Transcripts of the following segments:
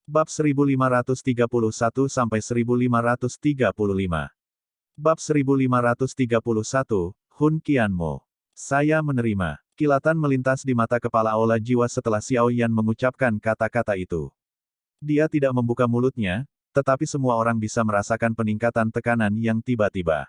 Bab 1531-1535. Bab 1531, Hun Qianmo. Saya menerima. Kilatan melintas di mata kepala Aula Jiwa setelah Xiao Yan mengucapkan kata-kata itu. Dia tidak membuka mulutnya, tetapi semua orang bisa merasakan peningkatan tekanan yang tiba-tiba.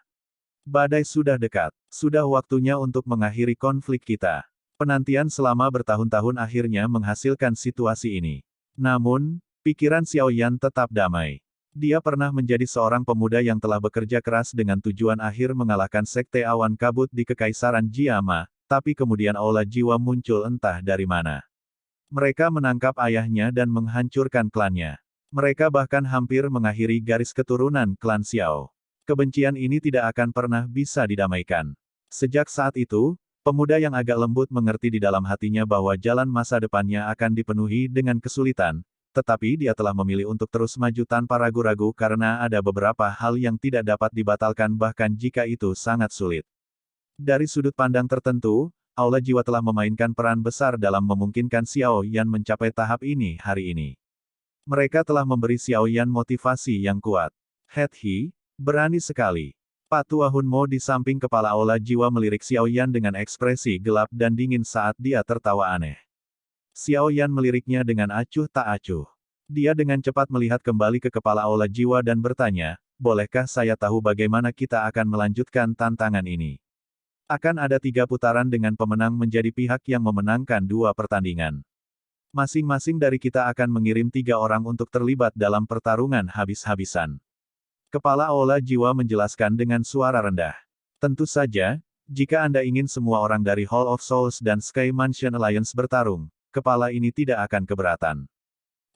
Badai sudah dekat. Sudah waktunya untuk mengakhiri konflik kita. Penantian selama bertahun-tahun akhirnya menghasilkan situasi ini. Namun, pikiran Xiao Yan tetap damai. Dia pernah menjadi seorang pemuda yang telah bekerja keras dengan tujuan akhir mengalahkan Sekte Awan Kabut di Kekaisaran Jiama, tapi kemudian Aula Jiwa muncul entah dari mana. Mereka menangkap ayahnya dan menghancurkan klannya. Mereka bahkan hampir mengakhiri garis keturunan klan Xiao. Kebencian ini tidak akan pernah bisa didamaikan. Sejak saat itu, pemuda yang agak lembut mengerti di dalam hatinya bahwa jalan masa depannya akan dipenuhi dengan kesulitan, tetapi dia telah memilih untuk terus maju tanpa ragu-ragu karena ada beberapa hal yang tidak dapat dibatalkan bahkan jika itu sangat sulit. Dari sudut pandang tertentu, Aula Jiwa telah memainkan peran besar dalam memungkinkan Xiao Yan mencapai tahap ini hari ini. Mereka telah memberi Xiao Yan motivasi yang kuat. He, berani sekali. Patua Hunmo di samping kepala Aula Jiwa melirik Xiao Yan dengan ekspresi gelap dan dingin saat dia tertawa aneh. Xiao Yan meliriknya dengan acuh tak acuh. Dia dengan cepat melihat kembali ke kepala Aula Jiwa dan bertanya, bolehkah saya tahu bagaimana kita akan melanjutkan tantangan ini? Akan ada 3 putaran dengan pemenang menjadi pihak yang memenangkan 2 pertandingan. Masing-masing dari kita akan mengirim 3 orang untuk terlibat dalam pertarungan habis-habisan. Kepala Aula Jiwa menjelaskan dengan suara rendah. Tentu saja, jika Anda ingin semua orang dari Hall of Souls dan Sky Mansion Alliance bertarung, kepala ini tidak akan keberatan.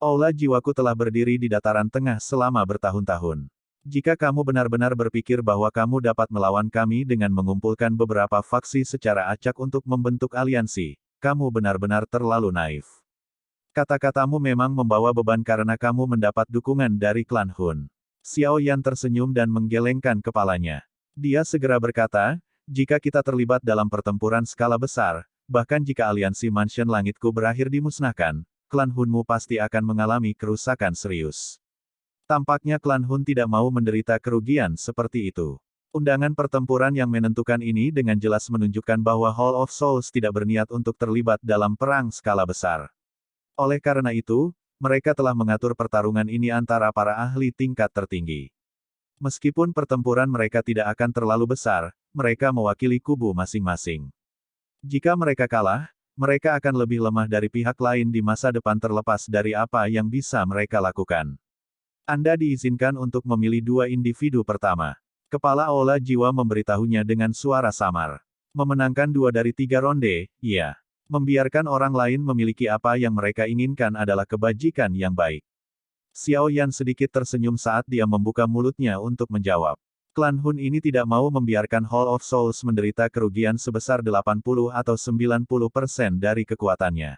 Aula Jiwaku telah berdiri di dataran tengah selama bertahun-tahun. Jika kamu benar-benar berpikir bahwa kamu dapat melawan kami dengan mengumpulkan beberapa faksi secara acak untuk membentuk aliansi, kamu benar-benar terlalu naif. Kata-katamu memang membawa beban karena kamu mendapat dukungan dari klan Hun. Xiao Yan tersenyum dan menggelengkan kepalanya. Dia segera berkata, jika kita terlibat dalam pertempuran skala besar, bahkan jika aliansi Mansion Langitku berakhir dimusnahkan, klan Hunmu pasti akan mengalami kerusakan serius. Tampaknya klan Hun tidak mau menderita kerugian seperti itu. Undangan pertempuran yang menentukan ini dengan jelas menunjukkan bahwa Hall of Souls tidak berniat untuk terlibat dalam perang skala besar. Oleh karena itu, mereka telah mengatur pertarungan ini antara para ahli tingkat tertinggi. Meskipun pertempuran mereka tidak akan terlalu besar, mereka mewakili kubu masing-masing. Jika mereka kalah, mereka akan lebih lemah dari pihak lain di masa depan terlepas dari apa yang bisa mereka lakukan. Anda diizinkan untuk memilih 2 individu pertama. Kepala Aula Jiwa memberitahunya dengan suara samar. Memenangkan 2 dari 3 ronde, iya. Membiarkan orang lain memiliki apa yang mereka inginkan adalah kebajikan yang baik. Xiao Yan sedikit tersenyum saat dia membuka mulutnya untuk menjawab. Klan Hun ini tidak mau membiarkan Hall of Souls menderita kerugian sebesar 80 atau 90% dari kekuatannya.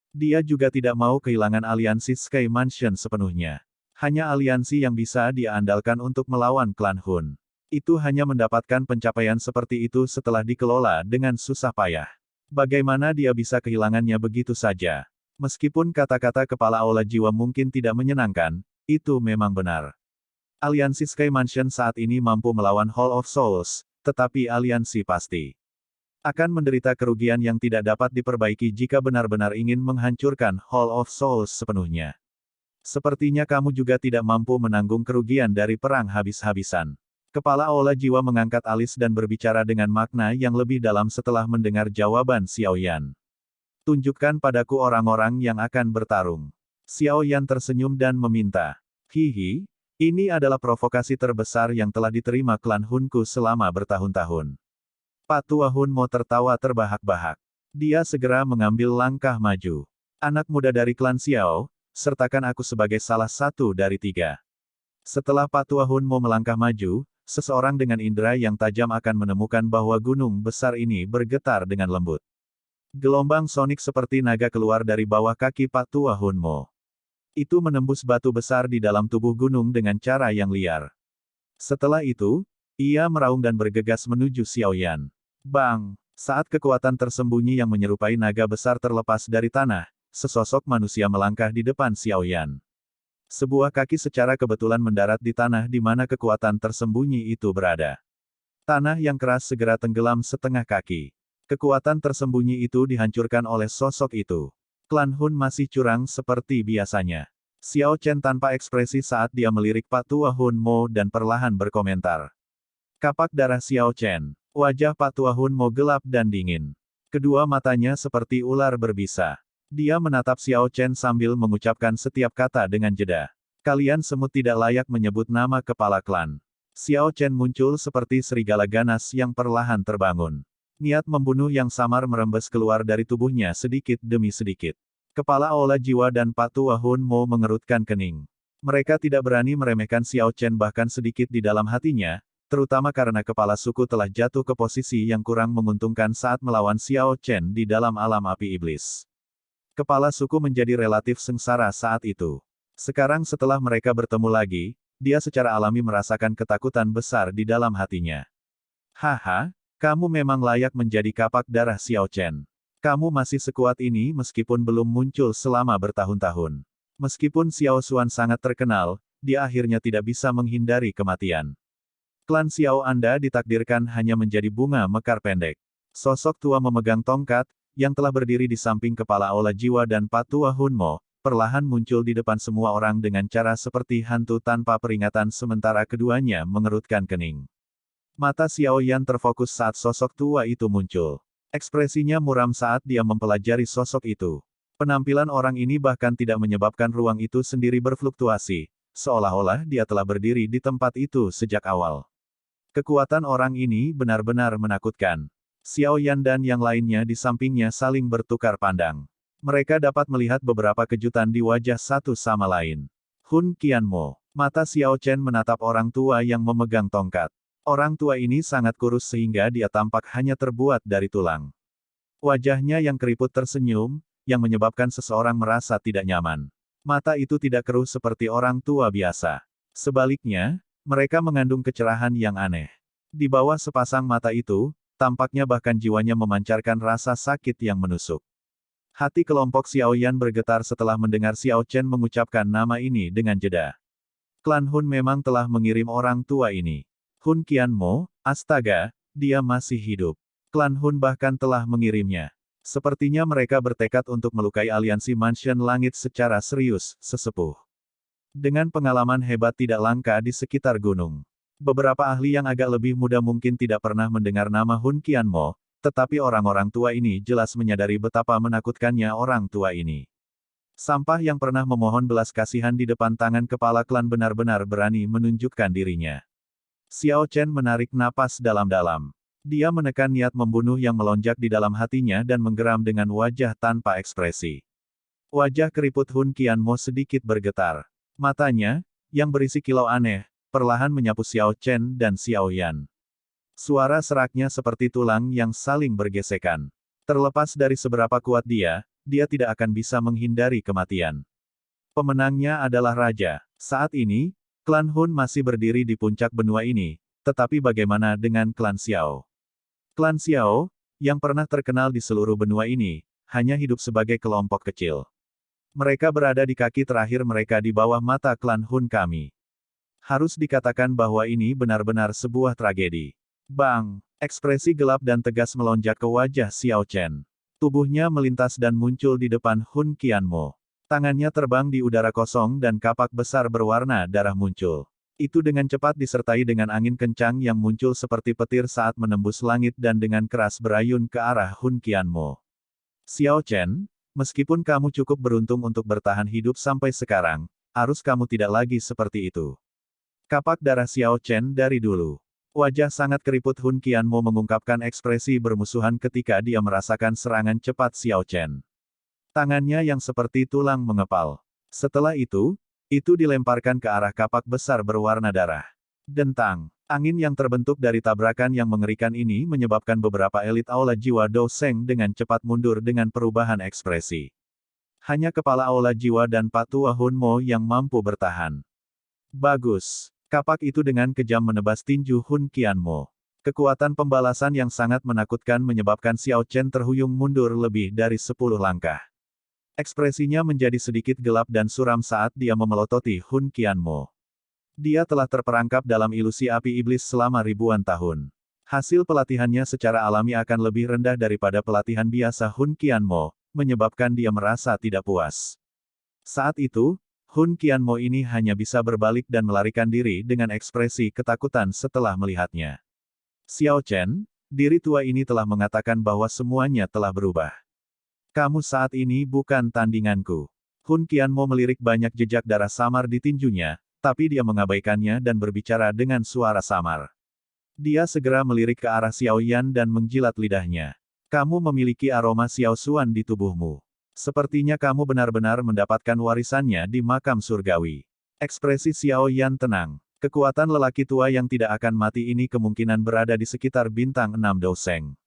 Dia juga tidak mau kehilangan aliansi Sky Mansion sepenuhnya. Hanya aliansi yang bisa dia andalkan untuk melawan klan Hun. Itu hanya mendapatkan pencapaian seperti itu setelah dikelola dengan susah payah. Bagaimana dia bisa kehilangannya begitu saja? Meskipun kata-kata kepala Aula Jiwa mungkin tidak menyenangkan, itu memang benar. Aliansi Sky Mansion saat ini mampu melawan Hall of Souls, tetapi aliansi pasti akan menderita kerugian yang tidak dapat diperbaiki jika benar-benar ingin menghancurkan Hall of Souls sepenuhnya. Sepertinya kamu juga tidak mampu menanggung kerugian dari perang habis-habisan. Kepala Aula Jiwa mengangkat alis dan berbicara dengan makna yang lebih dalam setelah mendengar jawaban Xiao Yan. Tunjukkan padaku orang-orang yang akan bertarung. Xiao Yan tersenyum dan meminta. Hihi. Ini adalah provokasi terbesar yang telah diterima klan Hunku selama bertahun-tahun. Patua Hunmo tertawa terbahak-bahak. Dia segera mengambil langkah maju. Anak muda dari klan Xiao, sertakan aku sebagai salah satu dari 3. Setelah Patua Hunmo melangkah maju, seseorang dengan indera yang tajam akan menemukan bahwa gunung besar ini bergetar dengan lembut. Gelombang sonik seperti naga keluar dari bawah kaki Patua Hunmo. Itu menembus batu besar di dalam tubuh gunung dengan cara yang liar. Setelah itu, ia meraung dan bergegas menuju Xiao Yan. Bang! Saat kekuatan tersembunyi yang menyerupai naga besar terlepas dari tanah, sesosok manusia melangkah di depan Xiao Yan. Sebuah kaki secara kebetulan mendarat di tanah di mana kekuatan tersembunyi itu berada. Tanah yang keras segera tenggelam setengah kaki. Kekuatan tersembunyi itu dihancurkan oleh sosok itu. Klan Hun masih curang seperti biasanya. Xiao Chen tanpa ekspresi saat dia melirik Pak Tua Hun Mo dan perlahan berkomentar. Kapak darah Xiao Chen. Wajah Pak Tua Hun Mo gelap dan dingin. Kedua matanya seperti ular berbisa. Dia menatap Xiao Chen sambil mengucapkan setiap kata dengan jeda. Kalian semut tidak layak menyebut nama kepala klan. Xiao Chen muncul seperti serigala ganas yang perlahan terbangun. Niat membunuh yang samar merembes keluar dari tubuhnya sedikit demi sedikit. Kepala Aula Jiwa dan Pak Tua Hun Mo mengerutkan kening. Mereka tidak berani meremehkan Xiao Chen bahkan sedikit di dalam hatinya, terutama karena kepala suku telah jatuh ke posisi yang kurang menguntungkan saat melawan Xiao Chen di dalam alam api iblis. Kepala suku menjadi relatif sengsara saat itu. Sekarang setelah mereka bertemu lagi, dia secara alami merasakan ketakutan besar di dalam hatinya. Haha, kamu memang layak menjadi kapak darah Xiao Chen. Kamu masih sekuat ini meskipun belum muncul selama bertahun-tahun. Meskipun Xiao Xuan sangat terkenal, dia akhirnya tidak bisa menghindari kematian. Klan Xiao Anda ditakdirkan hanya menjadi bunga mekar pendek. Sosok tua memegang tongkat, yang telah berdiri di samping kepala Aula Jiwa dan Pak Tua Hun Mo, perlahan muncul di depan semua orang dengan cara seperti hantu tanpa peringatan sementara keduanya mengerutkan kening. Mata Xiao Yan terfokus saat sosok tua itu muncul. Ekspresinya muram saat dia mempelajari sosok itu. Penampilan orang ini bahkan tidak menyebabkan ruang itu sendiri berfluktuasi, seolah-olah dia telah berdiri di tempat itu sejak awal. Kekuatan orang ini benar-benar menakutkan. Xiao Yan dan yang lainnya di sampingnya saling bertukar pandang. Mereka dapat melihat beberapa kejutan di wajah satu sama lain. Hun Qianmo. Mata Xiao Chen menatap orang tua yang memegang tongkat. Orang tua ini sangat kurus sehingga dia tampak hanya terbuat dari tulang. Wajahnya yang keriput tersenyum, yang menyebabkan seseorang merasa tidak nyaman. Mata itu tidak keruh seperti orang tua biasa. Sebaliknya, mereka mengandung kecerahan yang aneh. Di bawah sepasang mata itu, tampaknya bahkan jiwanya memancarkan rasa sakit yang menusuk. Hati kelompok Xiao Yan bergetar setelah mendengar Xiao Chen mengucapkan nama ini dengan jeda. Klan Hun memang telah mengirim orang tua ini. Hun Qianmo, astaga, dia masih hidup. Klan Hun bahkan telah mengirimnya. Sepertinya mereka bertekad untuk melukai aliansi Mansion Langit secara serius, sesepuh. Dengan pengalaman hebat tidak langka di sekitar gunung. Beberapa ahli yang agak lebih muda mungkin tidak pernah mendengar nama Hun Qianmo, tetapi orang-orang tua ini jelas menyadari betapa menakutkannya orang tua ini. Sampah yang pernah memohon belas kasihan di depan tangan kepala klan benar-benar berani menunjukkan dirinya. Xiao Chen menarik napas dalam-dalam. Dia menekan niat membunuh yang melonjak di dalam hatinya dan menggeram dengan wajah tanpa ekspresi. Wajah keriput Hun Qianmo sedikit bergetar. Matanya, yang berisi kilau aneh, perlahan menyapu Xiao Chen dan Xiao Yan. Suara seraknya seperti tulang yang saling bergesekan. Terlepas dari seberapa kuat dia tidak akan bisa menghindari kematian. Pemenangnya adalah Raja. Saat ini, klan Hun masih berdiri di puncak benua ini, tetapi bagaimana dengan klan Xiao? Klan Xiao, yang pernah terkenal di seluruh benua ini, hanya hidup sebagai kelompok kecil. Mereka berada di kaki terakhir mereka di bawah mata klan Hun kami. Harus dikatakan bahwa ini benar-benar sebuah tragedi. Bang! Ekspresi gelap dan tegas melonjak ke wajah Xiao Chen. Tubuhnya melintas dan muncul di depan Hun Qianmo. Tangannya terbang di udara kosong dan kapak besar berwarna darah muncul. Itu dengan cepat disertai dengan angin kencang yang muncul seperti petir saat menembus langit dan dengan keras berayun ke arah Hun Qianmo. Xiao Chen, meskipun kamu cukup beruntung untuk bertahan hidup sampai sekarang, harus kamu tidak lagi seperti itu. Kapak darah Xiao Chen dari dulu. Wajah sangat keriput Hun Qianmo mengungkapkan ekspresi bermusuhan ketika dia merasakan serangan cepat Xiao Chen. Tangannya yang seperti tulang mengepal. Setelah itu dilemparkan ke arah kapak besar berwarna darah. Dentang. Angin yang terbentuk dari tabrakan yang mengerikan ini menyebabkan beberapa elit Aula Jiwa Dou Seng dengan cepat mundur dengan perubahan ekspresi. Hanya kepala Aula Jiwa dan Pak Tua Hun Mo yang mampu bertahan. Bagus. Kapak itu dengan kejam menebas tinju Hun Qianmo. Kekuatan pembalasan yang sangat menakutkan menyebabkan Xiao Chen terhuyung mundur lebih dari 10 langkah. Ekspresinya menjadi sedikit gelap dan suram saat dia memelototi Hun Qianmo. Dia telah terperangkap dalam ilusi api iblis selama ribuan tahun. Hasil pelatihannya secara alami akan lebih rendah daripada pelatihan biasa Hun Qianmo, menyebabkan dia merasa tidak puas. Saat itu, Hun Qianmo ini hanya bisa berbalik dan melarikan diri dengan ekspresi ketakutan setelah melihatnya. Xiao Chen, diri tua ini telah mengatakan bahwa semuanya telah berubah. Kamu saat ini bukan tandinganku. Hun Qianmo melirik banyak jejak darah samar di tinjunya, tapi dia mengabaikannya dan berbicara dengan suara samar. Dia segera melirik ke arah Xiao Yan dan menjilat lidahnya. Kamu memiliki aroma Xiao Xuan di tubuhmu. Sepertinya kamu benar-benar mendapatkan warisannya di makam surgawi. Ekspresi Xiao Yan tenang. Kekuatan lelaki tua yang tidak akan mati ini kemungkinan berada di sekitar bintang 6 Douseng.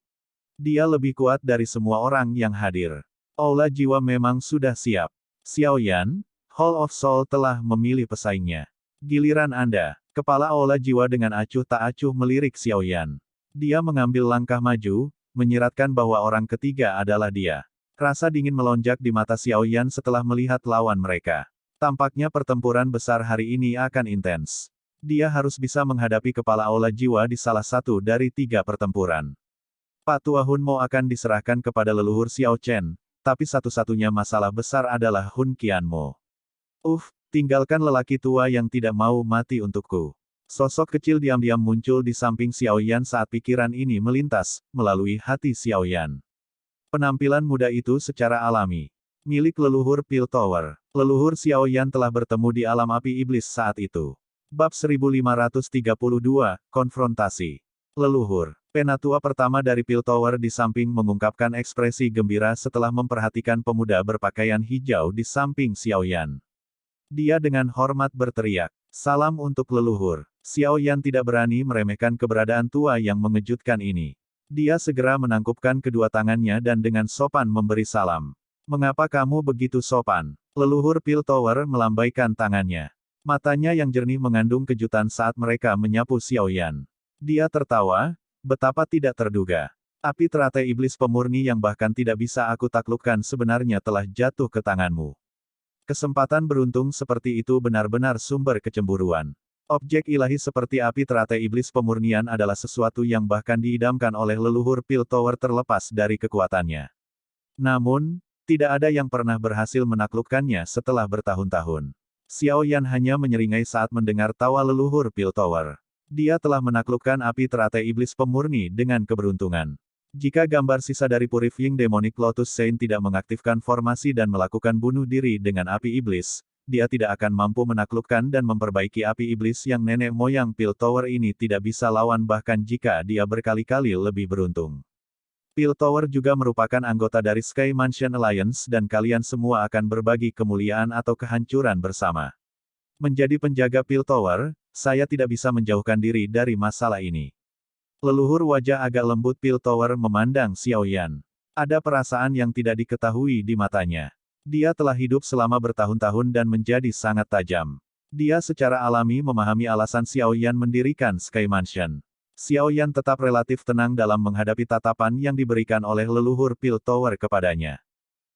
Dia lebih kuat dari semua orang yang hadir. Aula jiwa memang sudah siap. Xiao Yan, Hall of Soul telah memilih pesaingnya. Giliran Anda. Kepala aula jiwa dengan acuh tak acuh melirik Xiao Yan. Dia mengambil langkah maju, menyiratkan bahwa orang ketiga adalah dia. Rasa dingin melonjak di mata Xiao Yan setelah melihat lawan mereka. Tampaknya pertempuran besar hari ini akan intens. Dia harus bisa menghadapi kepala aula jiwa di salah satu dari 3 pertempuran. Pak Tua Hun Mo akan diserahkan kepada leluhur Xiao Chen, tapi satu-satunya masalah besar adalah Hun Qianmo. Tinggalkan lelaki tua yang tidak mau mati untukku. Sosok kecil diam-diam muncul di samping Xiao Yan saat pikiran ini melintas, melalui hati Xiao Yan. Penampilan muda itu secara alami. Milik leluhur Pil Tower. Leluhur Xiao Yan telah bertemu di alam api iblis saat itu. Bab 1532, Konfrontasi. Leluhur. Penatua pertama dari Pil Tower di samping mengungkapkan ekspresi gembira setelah memperhatikan pemuda berpakaian hijau di samping Xiao Yan. Dia dengan hormat berteriak, "Salam untuk leluhur." Xiao Yan tidak berani meremehkan keberadaan tua yang mengejutkan ini. Dia segera menangkupkan kedua tangannya dan dengan sopan memberi salam. "Mengapa kamu begitu sopan?" Leluhur Pil Tower melambaikan tangannya. Matanya yang jernih mengandung kejutan saat mereka menyapu Xiao Yan. Dia tertawa, betapa tidak terduga. Api teratai iblis pemurni yang bahkan tidak bisa aku taklukkan sebenarnya telah jatuh ke tanganmu. Kesempatan beruntung seperti itu benar-benar sumber kecemburuan. Objek ilahi seperti api teratai iblis pemurnian adalah sesuatu yang bahkan diidamkan oleh leluhur Pil Tower terlepas dari kekuatannya. Namun, tidak ada yang pernah berhasil menaklukkannya setelah bertahun-tahun. Xiao Yan hanya menyeringai saat mendengar tawa leluhur Pil Tower. Dia telah menaklukkan api teratai iblis pemurni dengan keberuntungan. Jika gambar sisa dari Purifying Demonic Lotus Saint tidak mengaktifkan formasi dan melakukan bunuh diri dengan api iblis, dia tidak akan mampu menaklukkan dan memperbaiki api iblis yang nenek moyang Pil Tower ini tidak bisa lawan bahkan jika dia berkali-kali lebih beruntung. Pil Tower juga merupakan anggota dari Sky Mansion Alliance dan kalian semua akan berbagi kemuliaan atau kehancuran bersama. Menjadi penjaga Pil Tower, saya tidak bisa menjauhkan diri dari masalah ini. Leluhur wajah agak lembut Pil Tower memandang Xiao Yan. Ada perasaan yang tidak diketahui di matanya. Dia telah hidup selama bertahun-tahun dan menjadi sangat tajam. Dia secara alami memahami alasan Xiao Yan mendirikan Sky Mansion. Xiao Yan tetap relatif tenang dalam menghadapi tatapan yang diberikan oleh leluhur Pil Tower kepadanya.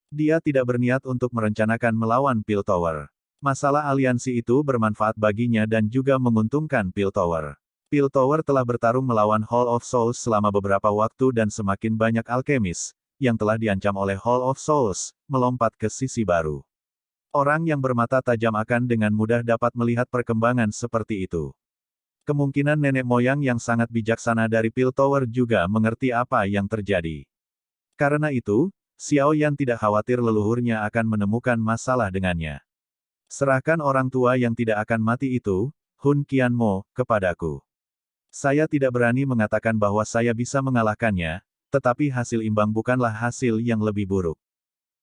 Dia tidak berniat untuk merencanakan melawan Pil Tower. Masalah aliansi itu bermanfaat baginya dan juga menguntungkan Pil Tower. Pil Tower telah bertarung melawan Hall of Souls selama beberapa waktu dan semakin banyak alkemis, yang telah diancam oleh Hall of Souls, melompat ke sisi baru. Orang yang bermata tajam akan dengan mudah dapat melihat perkembangan seperti itu. Kemungkinan nenek moyang yang sangat bijaksana dari Pil Tower juga mengerti apa yang terjadi. Karena itu, Xiao Yan tidak khawatir leluhurnya akan menemukan masalah dengannya. Serahkan orang tua yang tidak akan mati itu, Hun Qianmo, kepadaku. Saya tidak berani mengatakan bahwa saya bisa mengalahkannya, tetapi hasil imbang bukanlah hasil yang lebih buruk.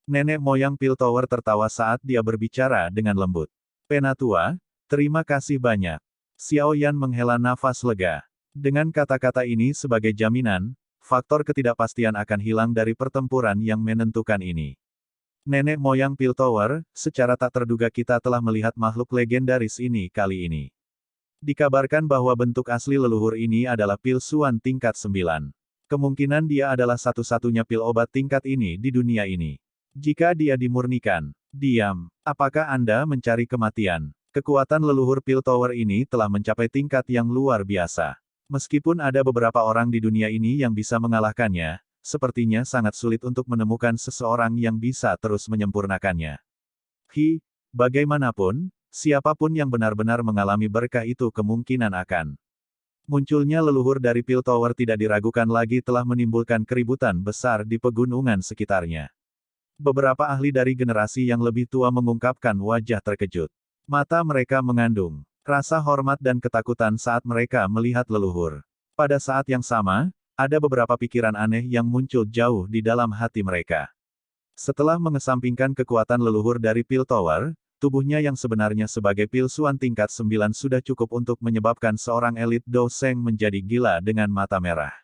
Nenek moyang Pil Tower tertawa saat dia berbicara dengan lembut. Penatua, terima kasih banyak. Xiao Yan menghela nafas lega. Dengan kata-kata ini sebagai jaminan, faktor ketidakpastian akan hilang dari pertempuran yang menentukan ini. Nenek moyang Pil Tower, secara tak terduga kita telah melihat makhluk legendaris ini kali ini. Dikabarkan bahwa bentuk asli leluhur ini adalah Pil Xuan tingkat 9. Kemungkinan dia adalah satu-satunya pil obat tingkat ini di dunia ini. Jika dia dimurnikan, diam. Apakah Anda mencari kematian? Kekuatan leluhur Piltover ini telah mencapai tingkat yang luar biasa. Meskipun ada beberapa orang di dunia ini yang bisa mengalahkannya, sepertinya sangat sulit untuk menemukan seseorang yang bisa terus menyempurnakannya. Bagaimanapun, siapapun yang benar-benar mengalami berkah itu kemungkinan akan munculnya leluhur dari Piltover tidak diragukan lagi telah menimbulkan keributan besar di pegunungan sekitarnya. Beberapa ahli dari generasi yang lebih tua mengungkapkan wajah terkejut. Mata mereka mengandung rasa hormat dan ketakutan saat mereka melihat leluhur. Pada saat yang sama, ada beberapa pikiran aneh yang muncul jauh di dalam hati mereka. Setelah mengesampingkan kekuatan leluhur dari Piltover, tubuhnya yang sebenarnya sebagai pilsuan tingkat 9 sudah cukup untuk menyebabkan seorang elit Doseng menjadi gila dengan mata merah.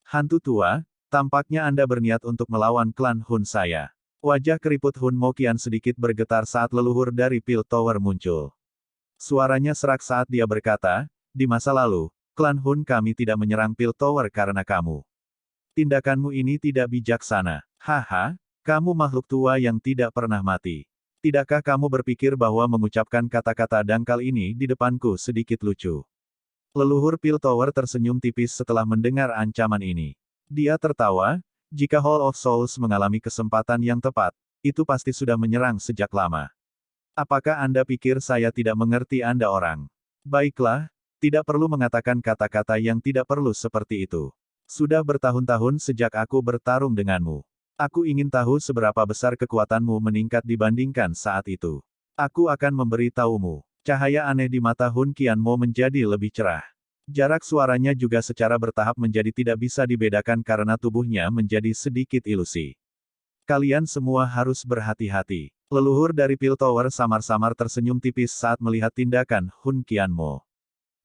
Hantu tua, tampaknya Anda berniat untuk melawan klan Hun saya. Wajah keriput Hun Mo kian sedikit bergetar saat leluhur dari Piltover muncul. Suaranya serak saat dia berkata, di masa lalu, klan Hun kami tidak menyerang Piltover karena kamu. Tindakanmu ini tidak bijaksana. Haha. Kamu makhluk tua yang tidak pernah mati. Tidakkah kamu berpikir bahwa mengucapkan kata-kata dangkal ini di depanku sedikit lucu? Leluhur Piltover tersenyum tipis setelah mendengar ancaman ini. Dia tertawa, jika Hall of Souls mengalami kesempatan yang tepat, itu pasti sudah menyerang sejak lama. Apakah Anda pikir saya tidak mengerti Anda orang? Baiklah, tidak perlu mengatakan kata-kata yang tidak perlu seperti itu. Sudah bertahun-tahun sejak aku bertarung denganmu. Aku ingin tahu seberapa besar kekuatanmu meningkat dibandingkan saat itu. Aku akan memberitahumu. Cahaya aneh di mata Hun Qianmo menjadi lebih cerah. Jarak suaranya juga secara bertahap menjadi tidak bisa dibedakan karena tubuhnya menjadi sedikit ilusi. Kalian semua harus berhati-hati. Leluhur dari Piltover samar-samar tersenyum tipis saat melihat tindakan Hun Qianmo.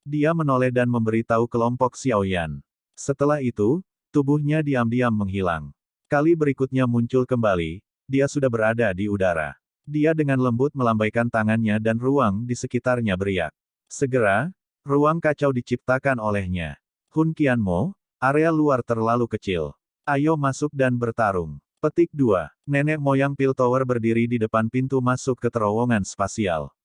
Dia menoleh dan memberitahu kelompok Xiaoyan. Setelah itu, tubuhnya diam-diam menghilang. Kali berikutnya muncul kembali, dia sudah berada di udara. Dia dengan lembut melambaikan tangannya dan ruang di sekitarnya beriak. Segera, ruang kacau diciptakan olehnya. Hun Qianmo, area luar terlalu kecil. Ayo masuk dan bertarung. Petik 2. Nenek moyang Piltover berdiri di depan pintu masuk ke terowongan spasial.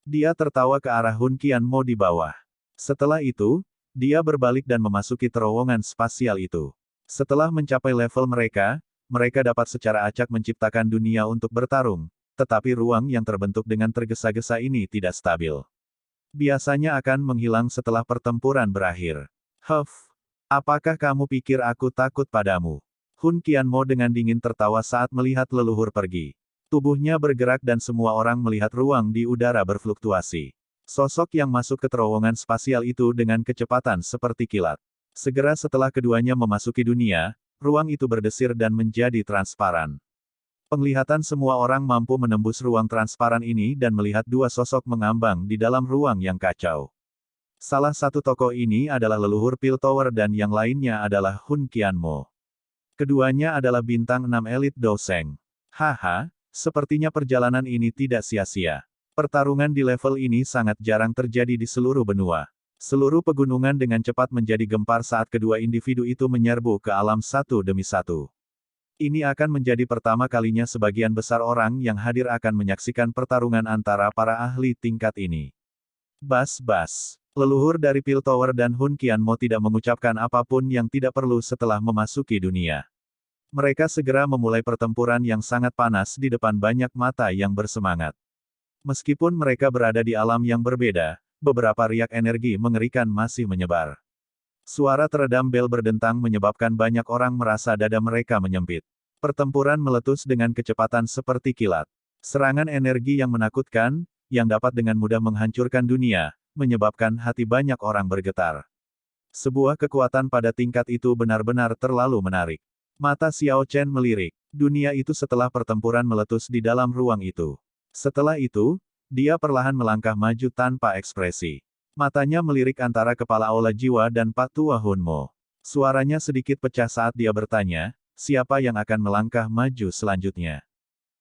Dia tertawa ke arah Hun Qianmo di bawah. Setelah itu, dia berbalik dan memasuki terowongan spasial itu. Setelah mencapai level mereka dapat secara acak menciptakan dunia untuk bertarung, tetapi ruang yang terbentuk dengan tergesa-gesa ini tidak stabil. Biasanya akan menghilang setelah pertempuran berakhir. Apakah kamu pikir aku takut padamu? Hun Qianmo dengan dingin tertawa saat melihat leluhur pergi. Tubuhnya bergerak dan semua orang melihat ruang di udara berfluktuasi. Sosok yang masuk ke terowongan spasial itu dengan kecepatan seperti kilat. Segera setelah keduanya memasuki dunia, ruang itu berdesir dan menjadi transparan. Penglihatan semua orang mampu menembus ruang transparan ini dan melihat dua sosok mengambang di dalam ruang yang kacau. Salah satu tokoh ini adalah leluhur Piltover dan yang lainnya adalah Hun Qianmo. Keduanya adalah bintang 6 elit Doseng. Haha, sepertinya perjalanan ini tidak sia-sia. Pertarungan di level ini sangat jarang terjadi di seluruh benua. Seluruh pegunungan dengan cepat menjadi gempar saat kedua individu itu menyerbu ke alam satu demi satu. Ini akan menjadi pertama kalinya sebagian besar orang yang hadir akan menyaksikan pertarungan antara para ahli tingkat ini. Bas-bas. Leluhur dari Piltover dan Hun Qianmo tidak mengucapkan apapun yang tidak perlu setelah memasuki dunia. Mereka segera memulai pertempuran yang sangat panas di depan banyak mata yang bersemangat. Meskipun mereka berada di alam yang berbeda, beberapa riak energi mengerikan masih menyebar. Suara teredam bel berdentang menyebabkan banyak orang merasa dada mereka menyempit. Pertempuran meletus dengan kecepatan seperti kilat. Serangan energi yang menakutkan, yang dapat dengan mudah menghancurkan dunia, menyebabkan hati banyak orang bergetar. Sebuah kekuatan pada tingkat itu benar-benar terlalu menarik. Mata Xiao Chen melirik. Dunia itu setelah pertempuran meletus di dalam ruang itu. Setelah itu, dia perlahan melangkah maju tanpa ekspresi. Matanya melirik antara kepala Aula Jiwa dan Pak Tua Hun Mo. Suaranya sedikit pecah saat dia bertanya, siapa yang akan melangkah maju selanjutnya?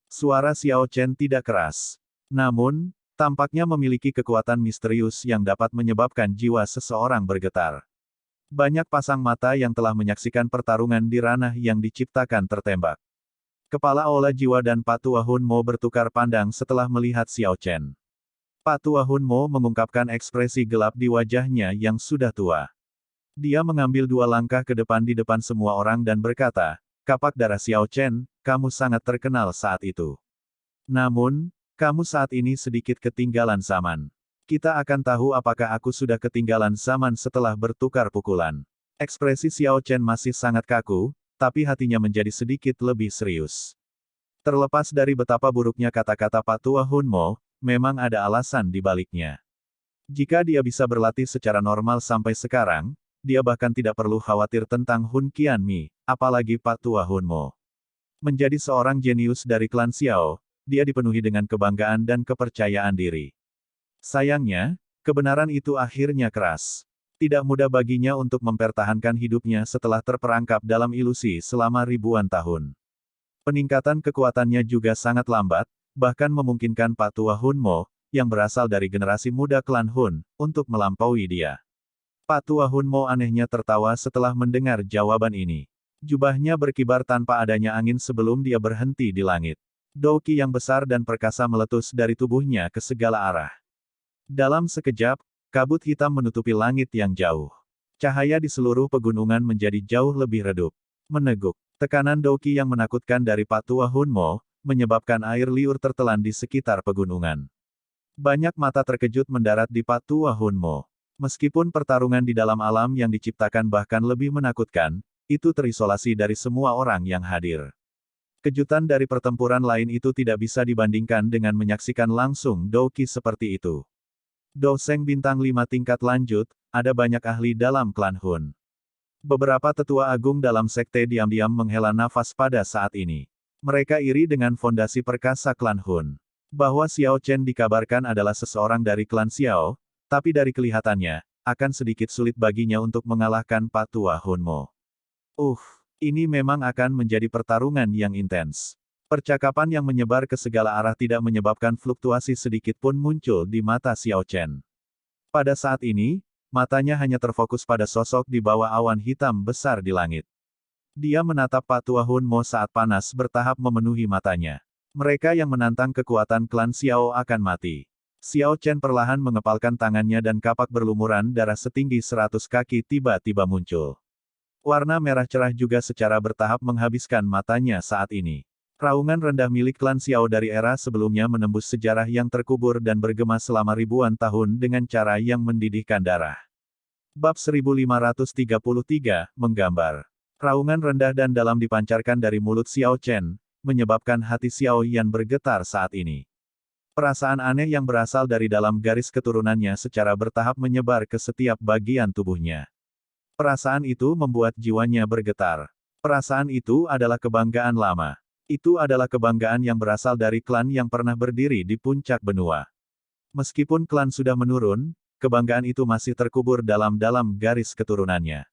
Suara Xiao Chen tidak keras. Namun, tampaknya memiliki kekuatan misterius yang dapat menyebabkan jiwa seseorang bergetar. Banyak pasang mata yang telah menyaksikan pertarungan di ranah yang diciptakan tertembak. Kepala Aula Jiwa dan Patua Hunmo bertukar pandang setelah melihat Xiao Chen. Patua Hunmo mengungkapkan ekspresi gelap di wajahnya yang sudah tua. Dia mengambil 2 langkah ke depan di depan semua orang dan berkata, "Kapak darah Xiao Chen, kamu sangat terkenal saat itu. Namun, kamu saat ini sedikit ketinggalan zaman. Kita akan tahu apakah aku sudah ketinggalan zaman setelah bertukar pukulan." Ekspresi Xiao Chen masih sangat kaku, tapi hatinya menjadi sedikit lebih serius. Terlepas dari betapa buruknya kata-kata Patua Hunmo, memang ada alasan di baliknya. Jika dia bisa berlatih secara normal sampai sekarang, dia bahkan tidak perlu khawatir tentang Hun Qianmi, apalagi Patua Hunmo. Menjadi seorang jenius dari klan Xiao, dia dipenuhi dengan kebanggaan dan kepercayaan diri. Sayangnya, kebenaran itu akhirnya keras. Tidak mudah baginya untuk mempertahankan hidupnya setelah terperangkap dalam ilusi selama ribuan tahun. Peningkatan kekuatannya juga sangat lambat, bahkan memungkinkan Patua Hunmo, yang berasal dari generasi muda klan Hun, untuk melampaui dia. Patua Hunmo anehnya tertawa setelah mendengar jawaban ini. Jubahnya berkibar tanpa adanya angin sebelum dia berhenti di langit. Douki yang besar dan perkasa meletus dari tubuhnya ke segala arah. Dalam sekejap, kabut hitam menutupi langit yang jauh. Cahaya di seluruh pegunungan menjadi jauh lebih redup. Meneguk. Tekanan Douki yang menakutkan dari Patua Hunmo, menyebabkan air liur tertelan di sekitar pegunungan. Banyak mata terkejut mendarat di Patua Hunmo. Meskipun pertarungan di dalam alam yang diciptakan bahkan lebih menakutkan, itu terisolasi dari semua orang yang hadir. Kejutan dari pertempuran lain itu tidak bisa dibandingkan dengan menyaksikan langsung Douki seperti itu. Doseng bintang 5 tingkat lanjut, ada banyak ahli dalam klan Hun. Beberapa tetua agung dalam sekte diam-diam menghela nafas pada saat ini. Mereka iri dengan fondasi perkasa klan Hun. Bahwa Xiao Chen dikabarkan adalah seseorang dari klan Xiao, tapi dari kelihatannya, akan sedikit sulit baginya untuk mengalahkan Patua Hunmo. Ini memang akan menjadi pertarungan yang intens. Percakapan yang menyebar ke segala arah tidak menyebabkan fluktuasi sedikit pun muncul di mata Xiao Chen. Pada saat ini, matanya hanya terfokus pada sosok di bawah awan hitam besar di langit. Dia menatap Patua Hunmo saat panas bertahap memenuhi matanya. Mereka yang menantang kekuatan klan Xiao akan mati. Xiao Chen perlahan mengepalkan tangannya dan kapak berlumuran darah setinggi 100 kaki tiba-tiba muncul. Warna merah cerah juga secara bertahap menghabiskan matanya saat ini. Raungan rendah milik klan Xiao dari era sebelumnya menembus sejarah yang terkubur dan bergema selama ribuan tahun dengan cara yang mendidihkan darah. Bab 1533, menggambar. Raungan rendah dan dalam dipancarkan dari mulut Xiao Chen, menyebabkan hati Xiao Yan bergetar saat ini. Perasaan aneh yang berasal dari dalam garis keturunannya secara bertahap menyebar ke setiap bagian tubuhnya. Perasaan itu membuat jiwanya bergetar. Perasaan itu adalah kebanggaan lama. Itu adalah kebanggaan yang berasal dari klan yang pernah berdiri di puncak benua. Meskipun klan sudah menurun, kebanggaan itu masih terkubur dalam garis keturunannya.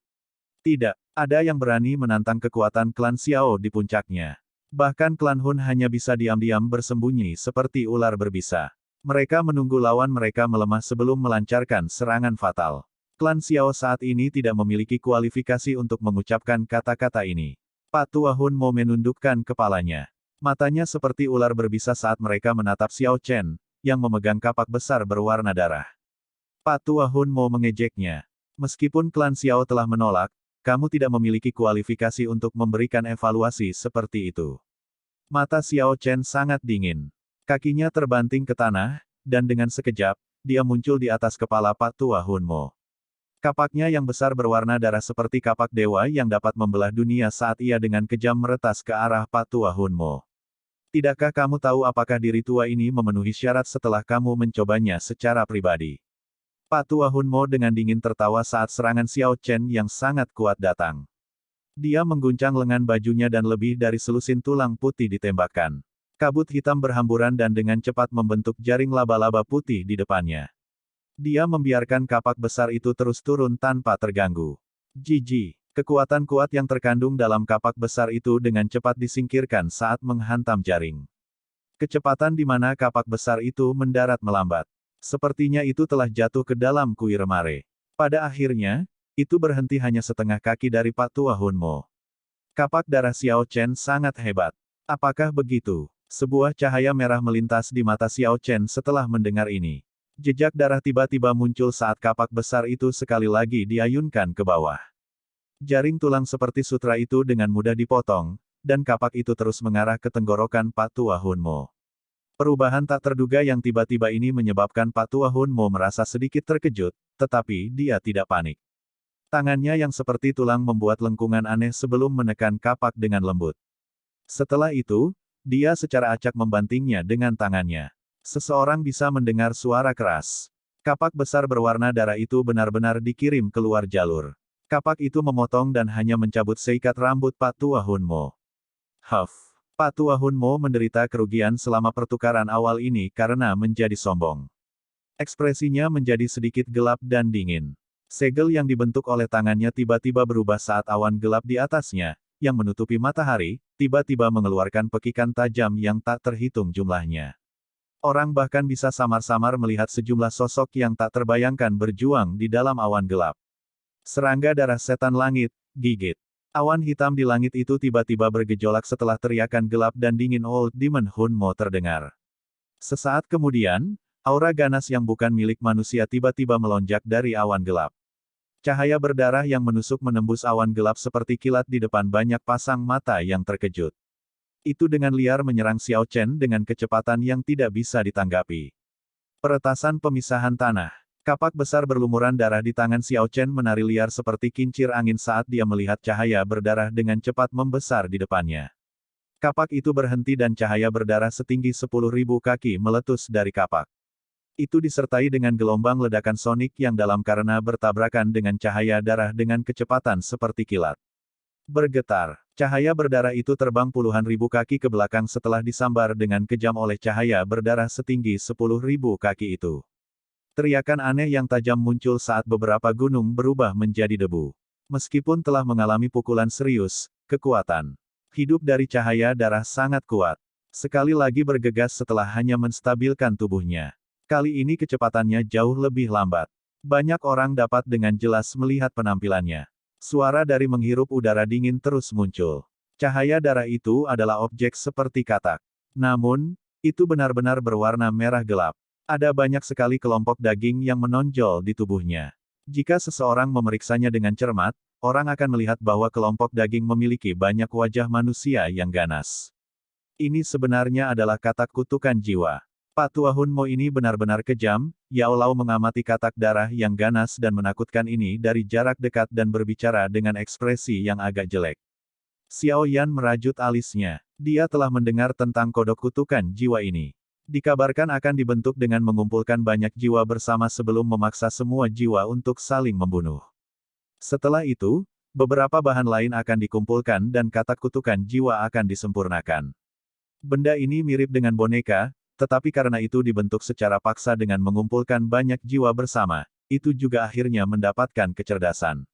Tidak ada yang berani menantang kekuatan klan Xiao di puncaknya. Bahkan klan Hun hanya bisa diam-diam bersembunyi seperti ular berbisa. Mereka menunggu lawan mereka melemah sebelum melancarkan serangan fatal. Klan Xiao saat ini tidak memiliki kualifikasi untuk mengucapkan kata-kata ini. Patua Hunmo menundukkan kepalanya. Matanya seperti ular berbisa saat mereka menatap Xiao Chen, yang memegang kapak besar berwarna darah. Patua Hunmo mengejeknya. Meskipun klan Xiao telah menolak, kamu tidak memiliki kualifikasi untuk memberikan evaluasi seperti itu. Mata Xiao Chen sangat dingin. Kakinya terbanting ke tanah, dan dengan sekejap, dia muncul di atas kepala Patua Hunmo. Kapaknya yang besar berwarna darah seperti kapak dewa yang dapat membelah dunia saat ia dengan kejam meretas ke arah Patua Hunmo. Tidakkah kamu tahu apakah diri tua ini memenuhi syarat setelah kamu mencobanya secara pribadi? Patua Hunmo dengan dingin tertawa saat serangan Xiao Chen yang sangat kuat datang. Dia mengguncang lengan bajunya dan lebih dari selusin tulang putih ditembakkan. Kabut hitam berhamburan dan dengan cepat membentuk jaring laba-laba putih di depannya. Dia membiarkan kapak besar itu terus turun tanpa terganggu. Jiji, kekuatan kuat yang terkandung dalam kapak besar itu dengan cepat disingkirkan saat menghantam jaring. Kecepatan di mana kapak besar itu mendarat melambat. Sepertinya itu telah jatuh ke dalam kuil remare. Pada akhirnya, itu berhenti hanya setengah kaki dari Patua Hunmo. Kapak darah Xiao Chen sangat hebat. Apakah begitu? Sebuah cahaya merah melintas di mata Xiao Chen setelah mendengar ini. Jejak darah tiba-tiba muncul saat kapak besar itu sekali lagi diayunkan ke bawah. Jaring tulang seperti sutra itu dengan mudah dipotong, dan kapak itu terus mengarah ke tenggorokan Pak Tua Hunmo. Perubahan tak terduga yang tiba-tiba ini menyebabkan Pak Tua Hunmo merasa sedikit terkejut, tetapi dia tidak panik. Tangannya yang seperti tulang membuat lengkungan aneh sebelum menekan kapak dengan lembut. Setelah itu, dia secara acak membantingnya dengan tangannya. Seseorang bisa mendengar suara keras. Kapak besar berwarna darah itu benar-benar dikirim keluar jalur. Kapak itu memotong dan hanya mencabut seikat rambut Pak Tua Hunmo. Huff. Pak Tua Hunmo menderita kerugian selama pertukaran awal ini karena menjadi sombong. Ekspresinya menjadi sedikit gelap dan dingin. Segel yang dibentuk oleh tangannya tiba-tiba berubah saat awan gelap di atasnya, yang menutupi matahari, tiba-tiba mengeluarkan pekikan tajam yang tak terhitung jumlahnya. Orang bahkan bisa samar-samar melihat sejumlah sosok yang tak terbayangkan berjuang di dalam awan gelap. Serangga darah setan langit, gigit. Awan hitam di langit itu tiba-tiba bergejolak setelah teriakan gelap dan dingin Old Demon Hunmo terdengar. Sesaat kemudian, aura ganas yang bukan milik manusia tiba-tiba melonjak dari awan gelap. Cahaya berdarah yang menusuk menembus awan gelap seperti kilat di depan banyak pasang mata yang terkejut. Itu dengan liar menyerang Xiao Chen dengan kecepatan yang tidak bisa ditanggapi. Peretasan pemisahan tanah. Kapak besar berlumuran darah di tangan Xiao Chen menari liar seperti kincir angin saat dia melihat cahaya berdarah dengan cepat membesar di depannya. Kapak itu berhenti dan cahaya berdarah setinggi 10.000 kaki meletus dari kapak. Itu disertai dengan gelombang ledakan sonik yang dalam karena bertabrakan dengan cahaya darah dengan kecepatan seperti kilat. Bergetar, cahaya berdarah itu terbang puluhan ribu kaki ke belakang setelah disambar dengan kejam oleh cahaya berdarah setinggi 10.000 kaki itu. Teriakan aneh yang tajam muncul saat beberapa gunung berubah menjadi debu. Meskipun telah mengalami pukulan serius, kekuatan hidup dari cahaya darah sangat kuat. Sekali lagi bergegas setelah hanya menstabilkan tubuhnya. Kali ini kecepatannya jauh lebih lambat. Banyak orang dapat dengan jelas melihat penampilannya. Suara dari menghirup udara dingin terus muncul. Cahaya darah itu adalah objek seperti katak. Namun, itu benar-benar berwarna merah gelap. Ada banyak sekali kelompok daging yang menonjol di tubuhnya. Jika seseorang memeriksanya dengan cermat, orang akan melihat bahwa kelompok daging memiliki banyak wajah manusia yang ganas. Ini sebenarnya adalah katak kutukan jiwa. Pak Tua Hunmo ini benar-benar kejam. Yao Lao mengamati katak darah yang ganas dan menakutkan ini dari jarak dekat dan berbicara dengan ekspresi yang agak jelek. Xiao Yan merajut alisnya. Dia telah mendengar tentang kodok kutukan jiwa ini. Dikabarkan akan dibentuk dengan mengumpulkan banyak jiwa bersama sebelum memaksa semua jiwa untuk saling membunuh. Setelah itu, beberapa bahan lain akan dikumpulkan dan katak kutukan jiwa akan disempurnakan. Benda ini mirip dengan boneka, tetapi karena itu dibentuk secara paksa dengan mengumpulkan banyak jiwa bersama, itu juga akhirnya mendapatkan kecerdasan.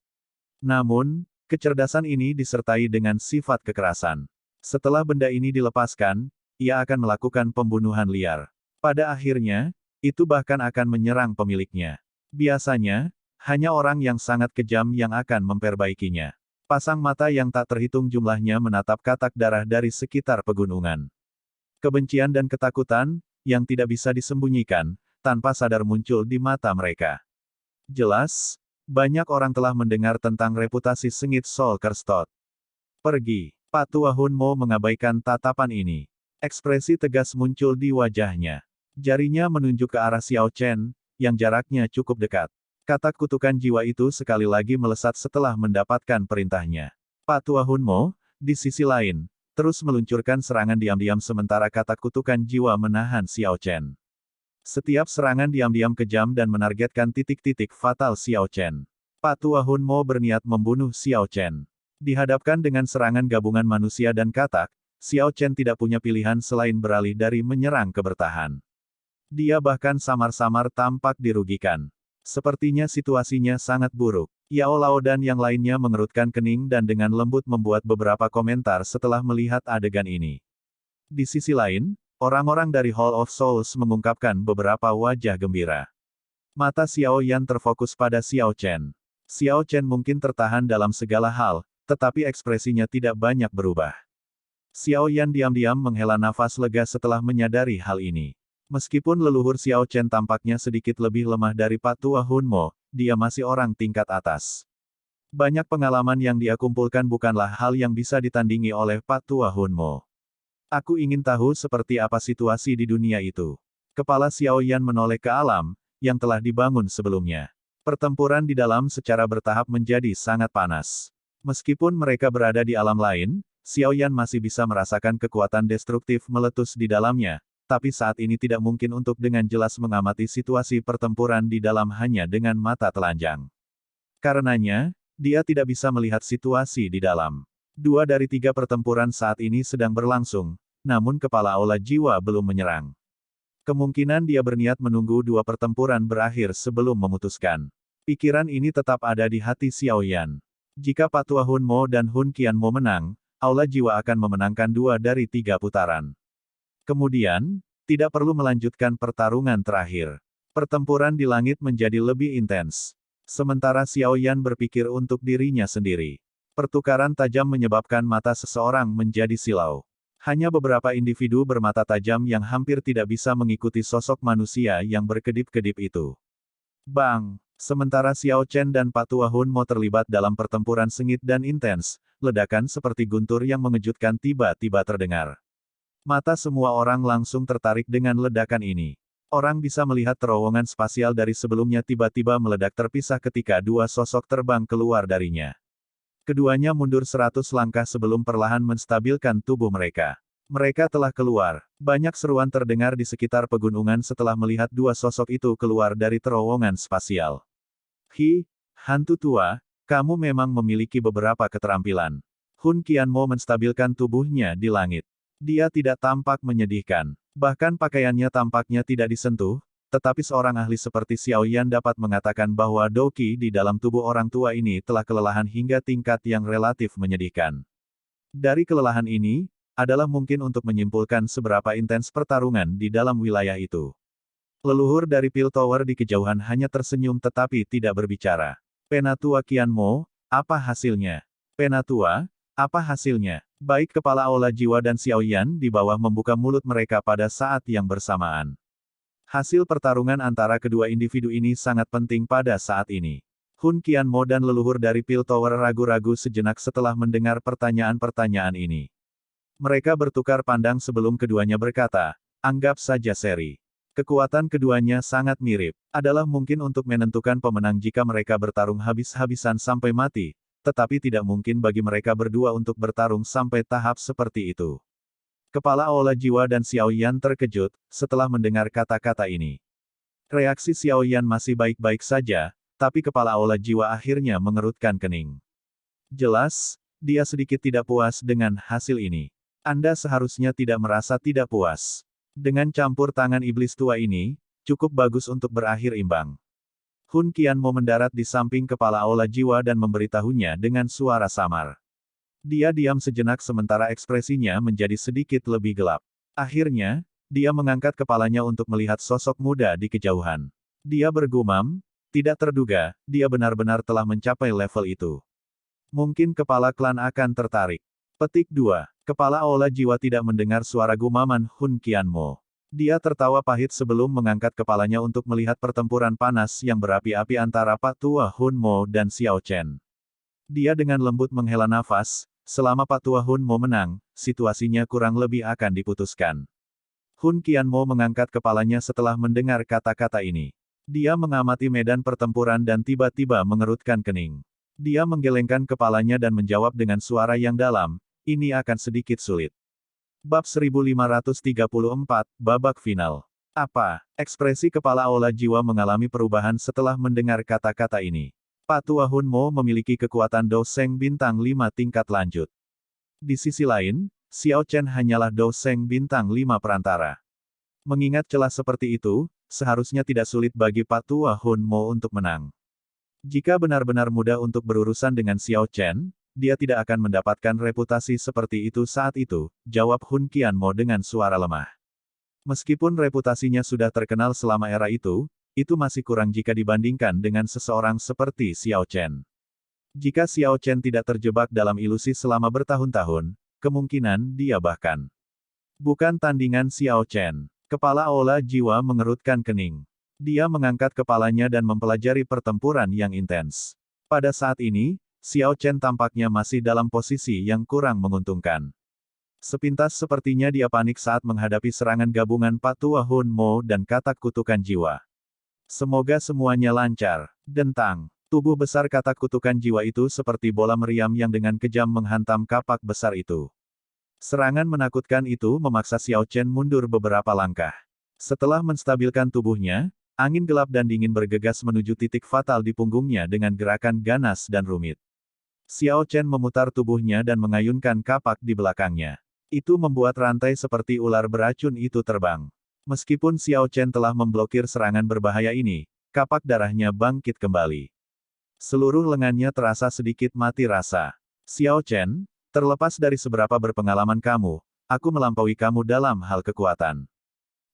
Namun, kecerdasan ini disertai dengan sifat kekerasan. Setelah benda ini dilepaskan, ia akan melakukan pembunuhan liar. Pada akhirnya, itu bahkan akan menyerang pemiliknya. Biasanya, hanya orang yang sangat kejam yang akan memperbaikinya. Pasang mata yang tak terhitung jumlahnya menatap katak darah dari sekitar pegunungan. Kebencian dan ketakutan, yang tidak bisa disembunyikan, tanpa sadar muncul di mata mereka. Jelas, banyak orang telah mendengar tentang reputasi sengit Sol Kerstot. Pergi. Pak Tua Hunmo mengabaikan tatapan ini. Ekspresi tegas muncul di wajahnya. Jarinya menunjuk ke arah Xiao Chen, yang jaraknya cukup dekat. Katak kutukan jiwa itu sekali lagi melesat setelah mendapatkan perintahnya. Pak Tua Hunmo, di sisi lain, terus meluncurkan serangan diam-diam sementara katak kutukan jiwa menahan Xiao Chen. Setiap serangan diam-diam kejam dan menargetkan titik-titik fatal Xiao Chen. Pak Tua Hunmo berniat membunuh Xiao Chen. Dihadapkan dengan serangan gabungan manusia dan katak, Xiao Chen tidak punya pilihan selain beralih dari menyerang ke bertahan. Dia bahkan samar-samar tampak dirugikan. Sepertinya situasinya sangat buruk. Yao Lao dan yang lainnya mengerutkan kening dan dengan lembut membuat beberapa komentar setelah melihat adegan ini. Di sisi lain, orang-orang dari Hall of Souls mengungkapkan beberapa wajah gembira. Mata Xiao Yan terfokus pada Xiao Chen. Xiao Chen mungkin tertahan dalam segala hal, tetapi ekspresinya tidak banyak berubah. Xiao Yan diam-diam menghela nafas lega setelah menyadari hal ini. Meskipun leluhur Xiao Chen tampaknya sedikit lebih lemah dari Patua Hunmo, dia masih orang tingkat atas. Banyak pengalaman yang dia kumpulkan bukanlah hal yang bisa ditandingi oleh Patua Hunmo. Aku ingin tahu seperti apa situasi di dunia itu. Kepala Xiao Yan menoleh ke alam, yang telah dibangun sebelumnya. Pertempuran di dalam secara bertahap menjadi sangat panas. Meskipun mereka berada di alam lain, Xiao Yan masih bisa merasakan kekuatan destruktif meletus di dalamnya, tapi saat ini tidak mungkin untuk dengan jelas mengamati situasi pertempuran di dalam hanya dengan mata telanjang. Karenanya, dia tidak bisa melihat situasi di dalam. 2 dari 3 pertempuran saat ini sedang berlangsung, namun kepala aula jiwa belum menyerang. Kemungkinan dia berniat menunggu 2 pertempuran berakhir sebelum memutuskan. Pikiran ini tetap ada di hati Xiao Yan. Jika Patua Hunmo dan Hun Qianmo menang, aula jiwa akan memenangkan 2 dari 3 putaran. Kemudian, tidak perlu melanjutkan pertarungan terakhir. Pertempuran di langit menjadi lebih intens. Sementara Xiao Yan berpikir untuk dirinya sendiri. Pertukaran tajam menyebabkan mata seseorang menjadi silau. Hanya beberapa individu bermata tajam yang hampir tidak bisa mengikuti sosok manusia yang berkedip-kedip itu. Bang! Sementara Xiao Chen dan Patua Hunmo terlibat dalam pertempuran sengit dan intens, ledakan seperti guntur yang mengejutkan tiba-tiba terdengar. Mata semua orang langsung tertarik dengan ledakan ini. Orang bisa melihat terowongan spasial dari sebelumnya tiba-tiba meledak terpisah ketika 2 sosok terbang keluar darinya. Keduanya mundur 100 langkah sebelum perlahan menstabilkan tubuh mereka. Mereka telah keluar. Banyak seruan terdengar di sekitar pegunungan setelah melihat 2 sosok itu keluar dari terowongan spasial. Hi, hantu tua, kamu memang memiliki beberapa keterampilan. Hun Qianmo menstabilkan tubuhnya di langit. Dia tidak tampak menyedihkan. Bahkan pakaiannya tampaknya tidak disentuh, tetapi seorang ahli seperti Xiao Yan dapat mengatakan bahwa Doqi di dalam tubuh orang tua ini telah kelelahan hingga tingkat yang relatif menyedihkan. Dari kelelahan ini, adalah mungkin untuk menyimpulkan seberapa intens pertarungan di dalam wilayah itu. Leluhur dari Pil Tower di kejauhan hanya tersenyum tetapi tidak berbicara. Penatua Qianmo, apa hasilnya? Penatua, apa hasilnya? Baik kepala aula jiwa dan Xiao Yan di bawah membuka mulut mereka pada saat yang bersamaan. Hasil pertarungan antara kedua individu ini sangat penting pada saat ini. Hun Qianmo dan leluhur dari Pil Tower ragu-ragu sejenak setelah mendengar pertanyaan-pertanyaan ini. Mereka bertukar pandang sebelum keduanya berkata, anggap saja seri. Kekuatan keduanya sangat mirip. Adalah mungkin untuk menentukan pemenang jika mereka bertarung habis-habisan sampai mati, tetapi tidak mungkin bagi mereka berdua untuk bertarung sampai tahap seperti itu. Kepala aula jiwa dan Xiao Yan terkejut, setelah mendengar kata-kata ini. Reaksi Xiao Yan masih baik-baik saja, tapi kepala aula jiwa akhirnya mengerutkan kening. Jelas, dia sedikit tidak puas dengan hasil ini. Anda seharusnya tidak merasa tidak puas. Dengan campur tangan iblis tua ini, cukup bagus untuk berakhir imbang. Hun Qianmo mendarat di samping kepala aula jiwa dan memberitahunya dengan suara samar. Dia diam sejenak sementara ekspresinya menjadi sedikit lebih gelap. Akhirnya, dia mengangkat kepalanya untuk melihat sosok muda di kejauhan. Dia bergumam, tidak terduga, dia benar-benar telah mencapai level itu. Mungkin kepala klan akan tertarik. Petik 2. Kepala aula jiwa tidak mendengar suara gumaman Hun Qianmo. Dia tertawa pahit sebelum mengangkat kepalanya untuk melihat pertempuran panas yang berapi-api antara Patua Hunmo dan Xiao Chen. Dia dengan lembut menghela nafas, selama Patua Hunmo menang, situasinya kurang lebih akan diputuskan. Hun Qianmo mengangkat kepalanya setelah mendengar kata-kata ini. Dia mengamati medan pertempuran dan tiba-tiba mengerutkan kening. Dia menggelengkan kepalanya dan menjawab dengan suara yang dalam, ini akan sedikit sulit. Bab 1534, Babak Final. Apa? Ekspresi kepala aula jiwa mengalami perubahan setelah mendengar kata-kata ini. Patua Hunmo memiliki kekuatan Doseng bintang 5 tingkat lanjut. Di sisi lain, Xiao Chen hanyalah Doseng bintang 5 perantara. Mengingat celah seperti itu, seharusnya tidak sulit bagi Patua Hunmo untuk menang. Jika benar-benar mudah untuk berurusan dengan Xiao Chen, dia tidak akan mendapatkan reputasi seperti itu saat itu, jawab Hun Qianmo dengan suara lemah. Meskipun reputasinya sudah terkenal selama era itu masih kurang jika dibandingkan dengan seseorang seperti Xiao Chen. Jika Xiao Chen tidak terjebak dalam ilusi selama bertahun-tahun, kemungkinan dia bahkan bukan tandingan Xiao Chen. Kepala aula jiwa mengerutkan kening. Dia mengangkat kepalanya dan mempelajari pertempuran yang intens. Pada saat ini, Xiao Chen tampaknya masih dalam posisi yang kurang menguntungkan. Sepintas sepertinya dia panik saat menghadapi serangan gabungan Patua Hun Mo dan katak kutukan jiwa. Semoga semuanya lancar. Dentang. Tubuh besar katak kutukan jiwa itu seperti bola meriam yang dengan kejam menghantam kapak besar itu. Serangan menakutkan itu memaksa Xiao Chen mundur beberapa langkah. Setelah menstabilkan tubuhnya, angin gelap dan dingin bergegas menuju titik fatal di punggungnya dengan gerakan ganas dan rumit. Xiao Chen memutar tubuhnya dan mengayunkan kapak di belakangnya. Itu membuat rantai seperti ular beracun itu terbang. Meskipun Xiao Chen telah memblokir serangan berbahaya ini, kapak darahnya bangkit kembali. Seluruh lengannya terasa sedikit mati rasa. Xiao Chen, terlepas dari seberapa berpengalaman kamu, aku melampaui kamu dalam hal kekuatan.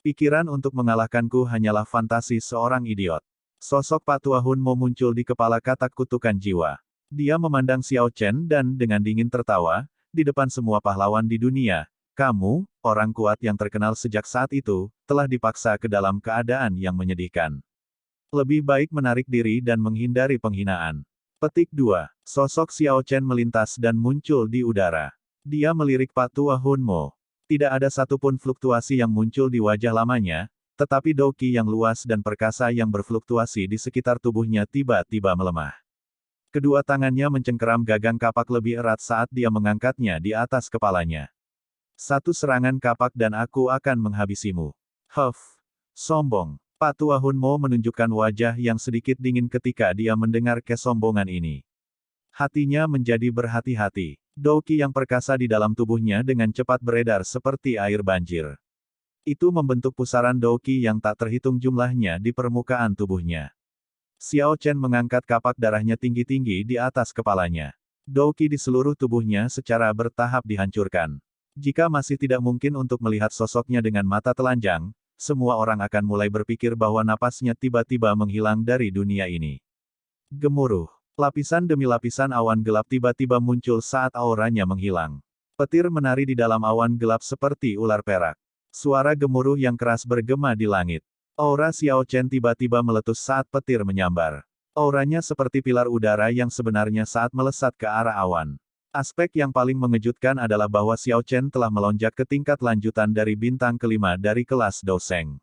Pikiran untuk mengalahkanku hanyalah fantasi seorang idiot. Sosok Patua Hun Mo muncul di kepala katak kutukan jiwa. Dia memandang Xiao Chen dan dengan dingin tertawa, di depan semua pahlawan di dunia, kamu, orang kuat yang terkenal sejak saat itu, telah dipaksa ke dalam keadaan yang menyedihkan. Lebih baik menarik diri dan menghindari penghinaan. Petik 2. Sosok Xiao Chen melintas dan muncul di udara. Dia melirik Patua Hun Mo. Tidak ada satupun fluktuasi yang muncul di wajah lamanya, tetapi doki yang luas dan perkasa yang berfluktuasi di sekitar tubuhnya tiba-tiba melemah. Kedua tangannya mencengkeram gagang kapak lebih erat saat dia mengangkatnya di atas kepalanya. Satu serangan kapak dan aku akan menghabisimu. Huff. Sombong. Patua Hun Mo menunjukkan wajah yang sedikit dingin ketika dia mendengar kesombongan ini. Hatinya menjadi berhati-hati. Doki yang perkasa di dalam tubuhnya dengan cepat beredar seperti air banjir. Itu membentuk pusaran doki yang tak terhitung jumlahnya di permukaan tubuhnya. Xiao Chen mengangkat kapak darahnya tinggi-tinggi di atas kepalanya. Doki di seluruh tubuhnya secara bertahap dihancurkan. Jika masih tidak mungkin untuk melihat sosoknya dengan mata telanjang, semua orang akan mulai berpikir bahwa napasnya tiba-tiba menghilang dari dunia ini. Gemuruh. Lapisan demi lapisan awan gelap tiba-tiba muncul saat auranya menghilang. Petir menari di dalam awan gelap seperti ular perak. Suara gemuruh yang keras bergema di langit. Aura Xiao Chen tiba-tiba meletus saat petir menyambar. Auranya seperti pilar udara yang sebenarnya saat melesat ke arah awan. Aspek yang paling mengejutkan adalah bahwa Xiao Chen telah melonjak ke tingkat lanjutan dari bintang kelima dari kelas Douseng.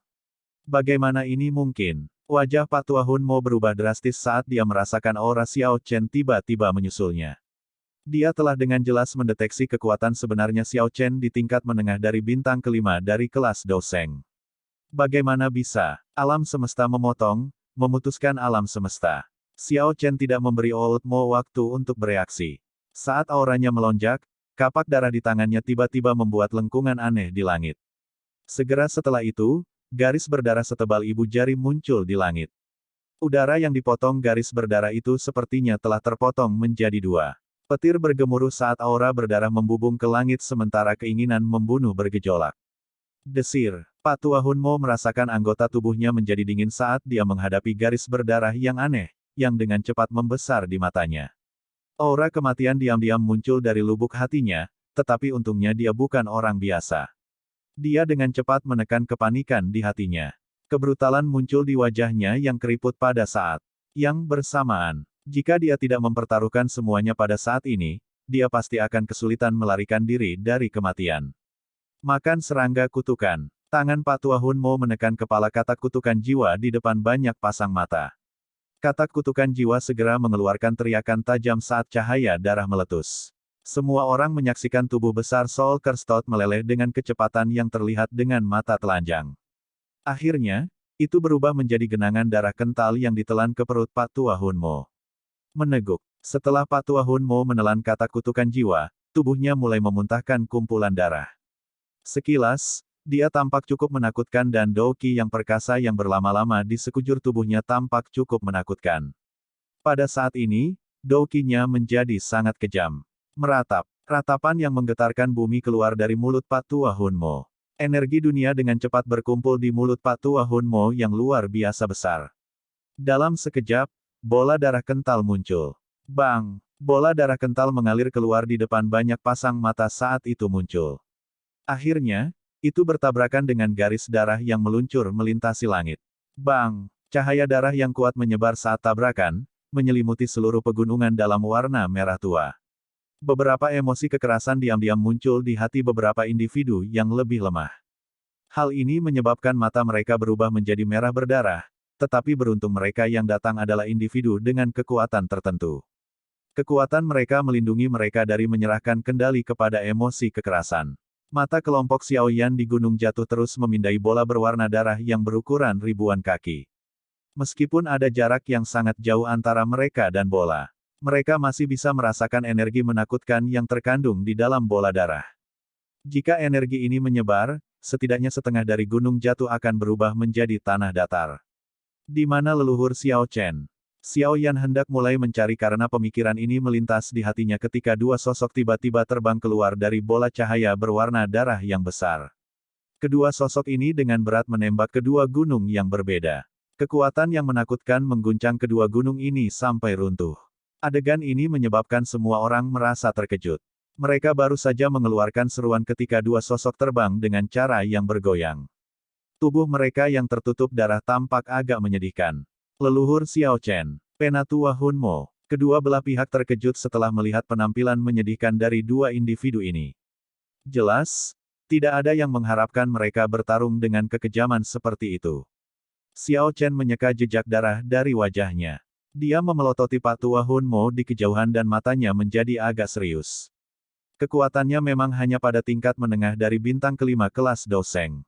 Bagaimana ini mungkin? Wajah Patua Hun Mo berubah drastis saat dia merasakan aura Xiao Chen tiba-tiba menyusulnya. Dia telah dengan jelas mendeteksi kekuatan sebenarnya Xiao Chen di tingkat menengah dari bintang kelima dari kelas Douseng. Bagaimana bisa? Alam semesta memutuskan alam semesta. Xiao Chen tidak memberi Old Mo waktu untuk bereaksi. Saat auranya melonjak, kapak darah di tangannya tiba-tiba membuat lengkungan aneh di langit. Segera setelah itu, garis berdarah setebal ibu jari muncul di langit. Udara yang dipotong garis berdarah itu sepertinya telah terpotong menjadi dua. Petir bergemuruh saat aura berdarah membubung ke langit sementara keinginan membunuh bergejolak. Desir. Patua Hun Mo merasakan anggota tubuhnya menjadi dingin saat dia menghadapi garis berdarah yang aneh, yang dengan cepat membesar di matanya. Aura kematian diam-diam muncul dari lubuk hatinya, tetapi untungnya dia bukan orang biasa. Dia dengan cepat menekan kepanikan di hatinya. Kebrutalan muncul di wajahnya yang keriput pada saat yang bersamaan. Jika dia tidak mempertaruhkan semuanya pada saat ini, dia pasti akan kesulitan melarikan diri dari kematian. Makan serangga kutukan. Tangan Patua Hun Mo menekan kepala katak kutukan jiwa di depan banyak pasang mata. Katak kutukan jiwa segera mengeluarkan teriakan tajam saat cahaya darah meletus. Semua orang menyaksikan tubuh besar Soul Kerstot meleleh dengan kecepatan yang terlihat dengan mata telanjang. Akhirnya, itu berubah menjadi genangan darah kental yang ditelan ke perut Patua Hun Mo. Meneguk. Setelah Patua Hun Mo menelan katak kutukan jiwa, tubuhnya mulai memuntahkan kumpulan darah. Sekilas, dia tampak cukup menakutkan dan doki yang perkasa yang berlama-lama di sekujur tubuhnya tampak cukup menakutkan. Pada saat ini, dokinya menjadi sangat kejam. Meratap. Ratapan yang menggetarkan bumi keluar dari mulut Patua Hun Mo. Energi dunia dengan cepat berkumpul di mulut Patua Hun Mo yang luar biasa besar. Dalam sekejap, bola darah kental muncul. Bang! Bola darah kental mengalir keluar di depan banyak pasang mata saat itu muncul. Akhirnya, itu bertabrakan dengan garis darah yang meluncur melintasi langit. Bang! Cahaya darah yang kuat menyebar saat tabrakan, menyelimuti seluruh pegunungan dalam warna merah tua. Beberapa emosi kekerasan diam-diam muncul di hati beberapa individu yang lebih lemah. Hal ini menyebabkan mata mereka berubah menjadi merah berdarah, tetapi beruntung mereka yang datang adalah individu dengan kekuatan tertentu. Kekuatan mereka melindungi mereka dari menyerahkan kendali kepada emosi kekerasan. Mata kelompok Xiaoyan di gunung jatuh terus memindai bola berwarna darah yang berukuran ribuan kaki. Meskipun ada jarak yang sangat jauh antara mereka dan bola, mereka masih bisa merasakan energi menakutkan yang terkandung di dalam bola darah. Jika energi ini menyebar, setidaknya setengah dari gunung jatuh akan berubah menjadi tanah datar. Di mana leluhur Xiao Chen? Xiao Yan hendak mulai mencari karena pemikiran ini melintas di hatinya ketika dua sosok tiba-tiba terbang keluar dari bola cahaya berwarna darah yang besar. Kedua sosok ini dengan berat menembak kedua gunung yang berbeda. Kekuatan yang menakutkan mengguncang kedua gunung ini sampai runtuh. Adegan ini menyebabkan semua orang merasa terkejut. Mereka baru saja mengeluarkan seruan ketika dua sosok terbang dengan cara yang bergoyang. Tubuh mereka yang tertutup darah tampak agak menyedihkan. Leluhur Xiao Chen, Penatua Hunmo. Kedua belah pihak terkejut setelah melihat penampilan menyedihkan dari dua individu ini. Jelas, tidak ada yang mengharapkan mereka bertarung dengan kekejaman seperti itu. Xiao Chen menyeka jejak darah dari wajahnya. Dia memelototi Patua Hunmo di kejauhan dan matanya menjadi agak serius. Kekuatannya memang hanya pada tingkat menengah dari bintang kelima kelas Doseng.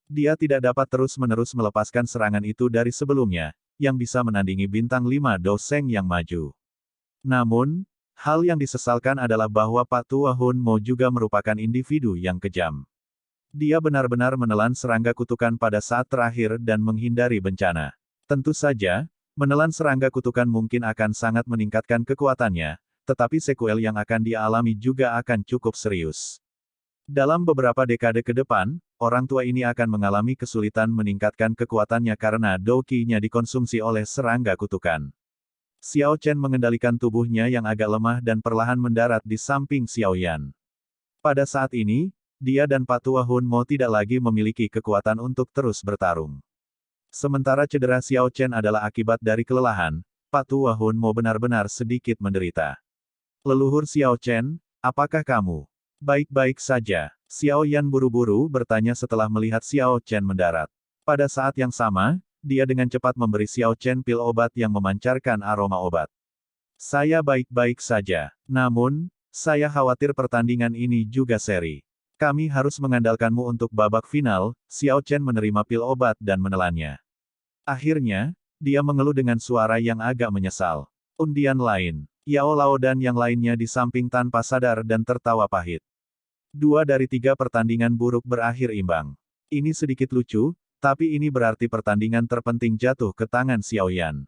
Dia tidak dapat terus-menerus melepaskan serangan itu dari sebelumnya, yang bisa menandingi bintang 5 Doseng yang maju. Namun, hal yang disesalkan adalah bahwa Patua Hunmo juga merupakan individu yang kejam. Dia benar-benar menelan serangga kutukan pada saat terakhir dan menghindari bencana. Tentu saja, menelan serangga kutukan mungkin akan sangat meningkatkan kekuatannya, tetapi sekuel yang akan dia alami juga akan cukup serius. Dalam beberapa dekade ke depan, orang tua ini akan mengalami kesulitan meningkatkan kekuatannya karena Douqi-nya dikonsumsi oleh serangga kutukan. Xiao Chen mengendalikan tubuhnya yang agak lemah dan perlahan mendarat di samping Xiao Yan. Pada saat ini, dia dan Patua Hunmo tidak lagi memiliki kekuatan untuk terus bertarung. Sementara cedera Xiao Chen adalah akibat dari kelelahan, Patua Hunmo benar-benar sedikit menderita. Leluhur Xiao Chen, apakah kamu baik-baik saja? Xiao Yan buru-buru bertanya setelah melihat Xiao Chen mendarat. Pada saat yang sama, dia dengan cepat memberi Xiao Chen pil obat yang memancarkan aroma obat. Saya baik-baik saja. Namun, saya khawatir pertandingan ini juga seri. Kami harus mengandalkanmu untuk babak final. Xiao Chen menerima pil obat dan menelannya. Akhirnya, dia mengeluh dengan suara yang agak menyesal. Undian lain. Yao Lao dan yang lainnya di samping tanpa sadar dan tertawa pahit. 2 dari 3 pertandingan buruk berakhir imbang. Ini sedikit lucu, tapi ini berarti pertandingan terpenting jatuh ke tangan Xiao Yan.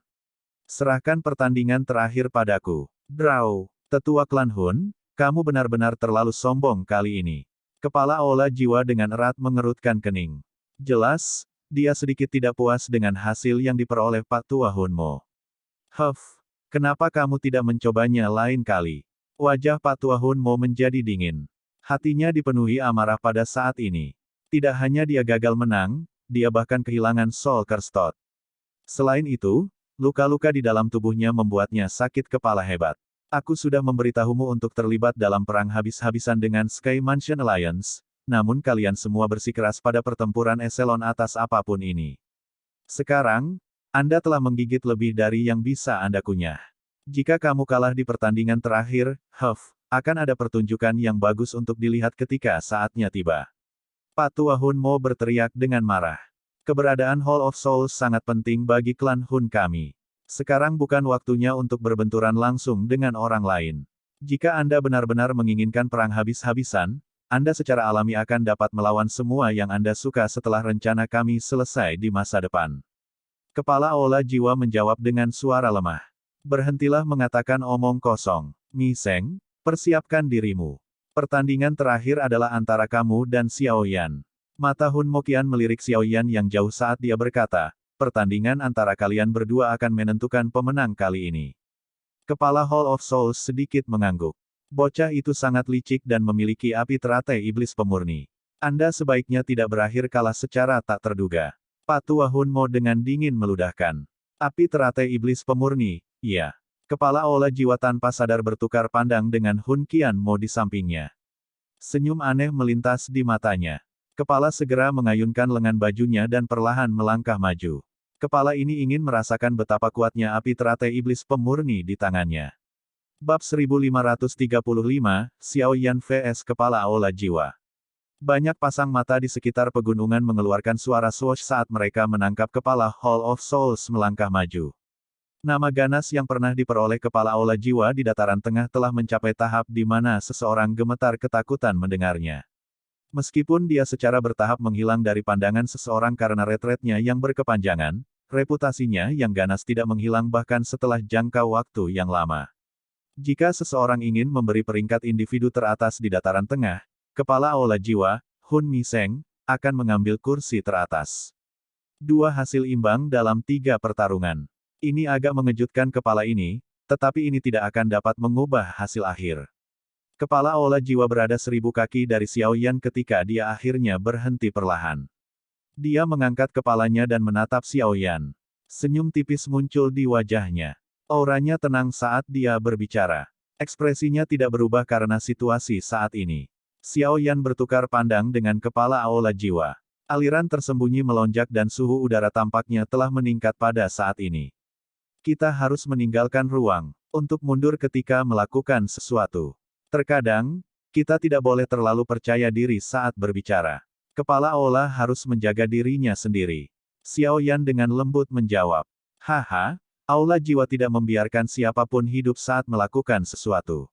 Serahkan pertandingan terakhir padaku. Draw. Tetua klan Hun, kamu benar-benar terlalu sombong kali ini. Kepala Ola Jiwa dengan erat mengerutkan kening. Jelas, dia sedikit tidak puas dengan hasil yang diperoleh Pak Tua Hunmo. Kenapa kamu tidak mencobanya lain kali? Wajah Pak Tua Hunmo menjadi dingin. Hatinya dipenuhi amarah pada saat ini. Tidak hanya dia gagal menang, dia bahkan kehilangan Soul Kerstot. Selain itu, luka-luka di dalam tubuhnya membuatnya sakit kepala hebat. Aku sudah memberitahumu untuk terlibat dalam perang habis-habisan dengan Sky Mansion Alliance, namun kalian semua bersikeras pada pertempuran eselon atas apapun ini. Sekarang, Anda telah menggigit lebih dari yang bisa Anda kunyah. Jika kamu kalah di pertandingan terakhir, akan ada pertunjukan yang bagus untuk dilihat ketika saatnya tiba. Pak Tua Hunmo berteriak dengan marah. Keberadaan Hall of Souls sangat penting bagi klan Hun kami. Sekarang bukan waktunya untuk berbenturan langsung dengan orang lain. Jika Anda benar-benar menginginkan perang habis-habisan, Anda secara alami akan dapat melawan semua yang Anda suka setelah rencana kami selesai di masa depan. Kepala Ola Jiwa menjawab dengan suara lemah. Berhentilah mengatakan omong kosong. Mi Seng, persiapkan dirimu. Pertandingan terakhir adalah antara kamu dan Xiao Yan. Mata Hun Moqian melirik Xiao Yan yang jauh saat dia berkata, pertandingan antara kalian berdua akan menentukan pemenang kali ini. Kepala Hall of Souls sedikit mengangguk. Bocah itu sangat licik dan memiliki api teratai iblis pemurni. Anda sebaiknya tidak berakhir kalah secara tak terduga. Patua Hunmo dengan dingin meludahkan. Api teratai iblis pemurni, iya. Kepala Aula Jiwa tanpa sadar bertukar pandang dengan Hun Qian Mo di sampingnya. Senyum aneh melintas di matanya. Kepala segera mengayunkan lengan bajunya dan perlahan melangkah maju. Kepala ini ingin merasakan betapa kuatnya api teratai iblis pemurni di tangannya. Bab 1535, Xiao Yan vs Kepala Aula Jiwa. Banyak pasang mata di sekitar pegunungan mengeluarkan suara swoosh saat mereka menangkap Kepala Hall of Souls melangkah maju. Nama ganas yang pernah diperoleh Kepala Aula Jiwa di dataran tengah telah mencapai tahap di mana seseorang gemetar ketakutan mendengarnya. Meskipun dia secara bertahap menghilang dari pandangan seseorang karena retretnya yang berkepanjangan, reputasinya yang ganas tidak menghilang bahkan setelah jangka waktu yang lama. Jika seseorang ingin memberi peringkat individu teratas di dataran tengah, Kepala Aula Jiwa, Hun Mi-seng, akan mengambil kursi teratas. 2 hasil imbang dalam 3 pertarungan. Ini agak mengejutkan kepala ini, tetapi ini tidak akan dapat mengubah hasil akhir. Kepala Aula Jiwa berada 1000 kaki dari Xiao Yan ketika dia akhirnya berhenti perlahan. Dia mengangkat kepalanya dan menatap Xiao Yan. Senyum tipis muncul di wajahnya. Auranya tenang saat dia berbicara. Ekspresinya tidak berubah karena situasi saat ini. Xiao Yan bertukar pandang dengan Kepala Aula Jiwa. Aliran tersembunyi melonjak dan suhu udara tampaknya telah meningkat pada saat ini. Kita harus meninggalkan ruang untuk mundur ketika melakukan sesuatu. Terkadang, kita tidak boleh terlalu percaya diri saat berbicara. Kepala Aula harus menjaga dirinya sendiri. Xiao Yan dengan lembut menjawab. Haha. Aula Jiwa tidak membiarkan siapapun hidup saat melakukan sesuatu.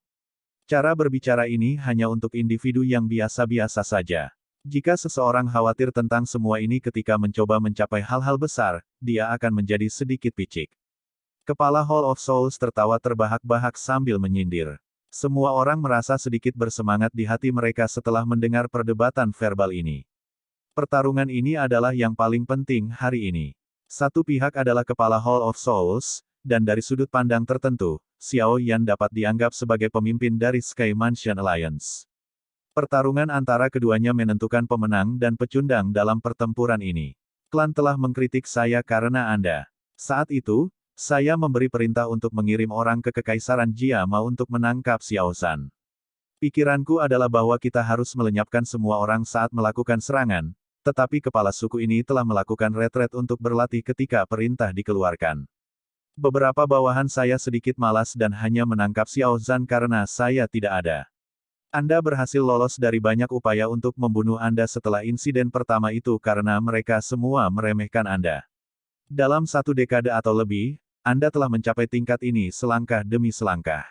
Cara berbicara ini hanya untuk individu yang biasa-biasa saja. Jika seseorang khawatir tentang semua ini ketika mencoba mencapai hal-hal besar, dia akan menjadi sedikit picik. Kepala Hall of Souls tertawa terbahak-bahak sambil menyindir. Semua orang merasa sedikit bersemangat di hati mereka setelah mendengar perdebatan verbal ini. Pertarungan ini adalah yang paling penting hari ini. Satu pihak adalah Kepala Hall of Souls, dan dari sudut pandang tertentu, Xiao Yan dapat dianggap sebagai pemimpin dari Sky Mansion Alliance. Pertarungan antara keduanya menentukan pemenang dan pecundang dalam pertempuran ini. Klan telah mengkritik saya karena Anda. Saat itu, saya memberi perintah untuk mengirim orang ke Kekaisaran Jiama untuk menangkap Xiao San. Pikiranku adalah bahwa kita harus melenyapkan semua orang saat melakukan serangan, tetapi kepala suku ini telah melakukan retret untuk berlatih ketika perintah dikeluarkan. Beberapa bawahan saya sedikit malas dan hanya menangkap Xiao Zhan karena saya tidak ada. Anda berhasil lolos dari banyak upaya untuk membunuh Anda setelah insiden pertama itu karena mereka semua meremehkan Anda. Dalam 1 dekade atau lebih, Anda telah mencapai tingkat ini selangkah demi selangkah.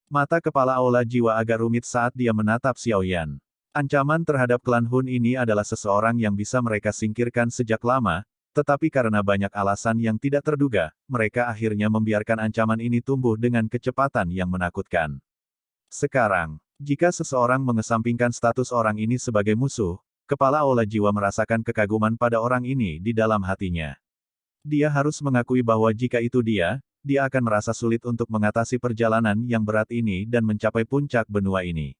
Mata Kepala Aula Jiwa agak rumit saat dia menatap Xiao Yan. Ancaman terhadap klan Hun ini adalah seseorang yang bisa mereka singkirkan sejak lama, tetapi karena banyak alasan yang tidak terduga, mereka akhirnya membiarkan ancaman ini tumbuh dengan kecepatan yang menakutkan. Sekarang, jika seseorang mengesampingkan status orang ini sebagai musuh, Kepala Aula Jiwa merasakan kekaguman pada orang ini di dalam hatinya. Dia harus mengakui bahwa jika itu dia akan merasa sulit untuk mengatasi perjalanan yang berat ini dan mencapai puncak benua ini.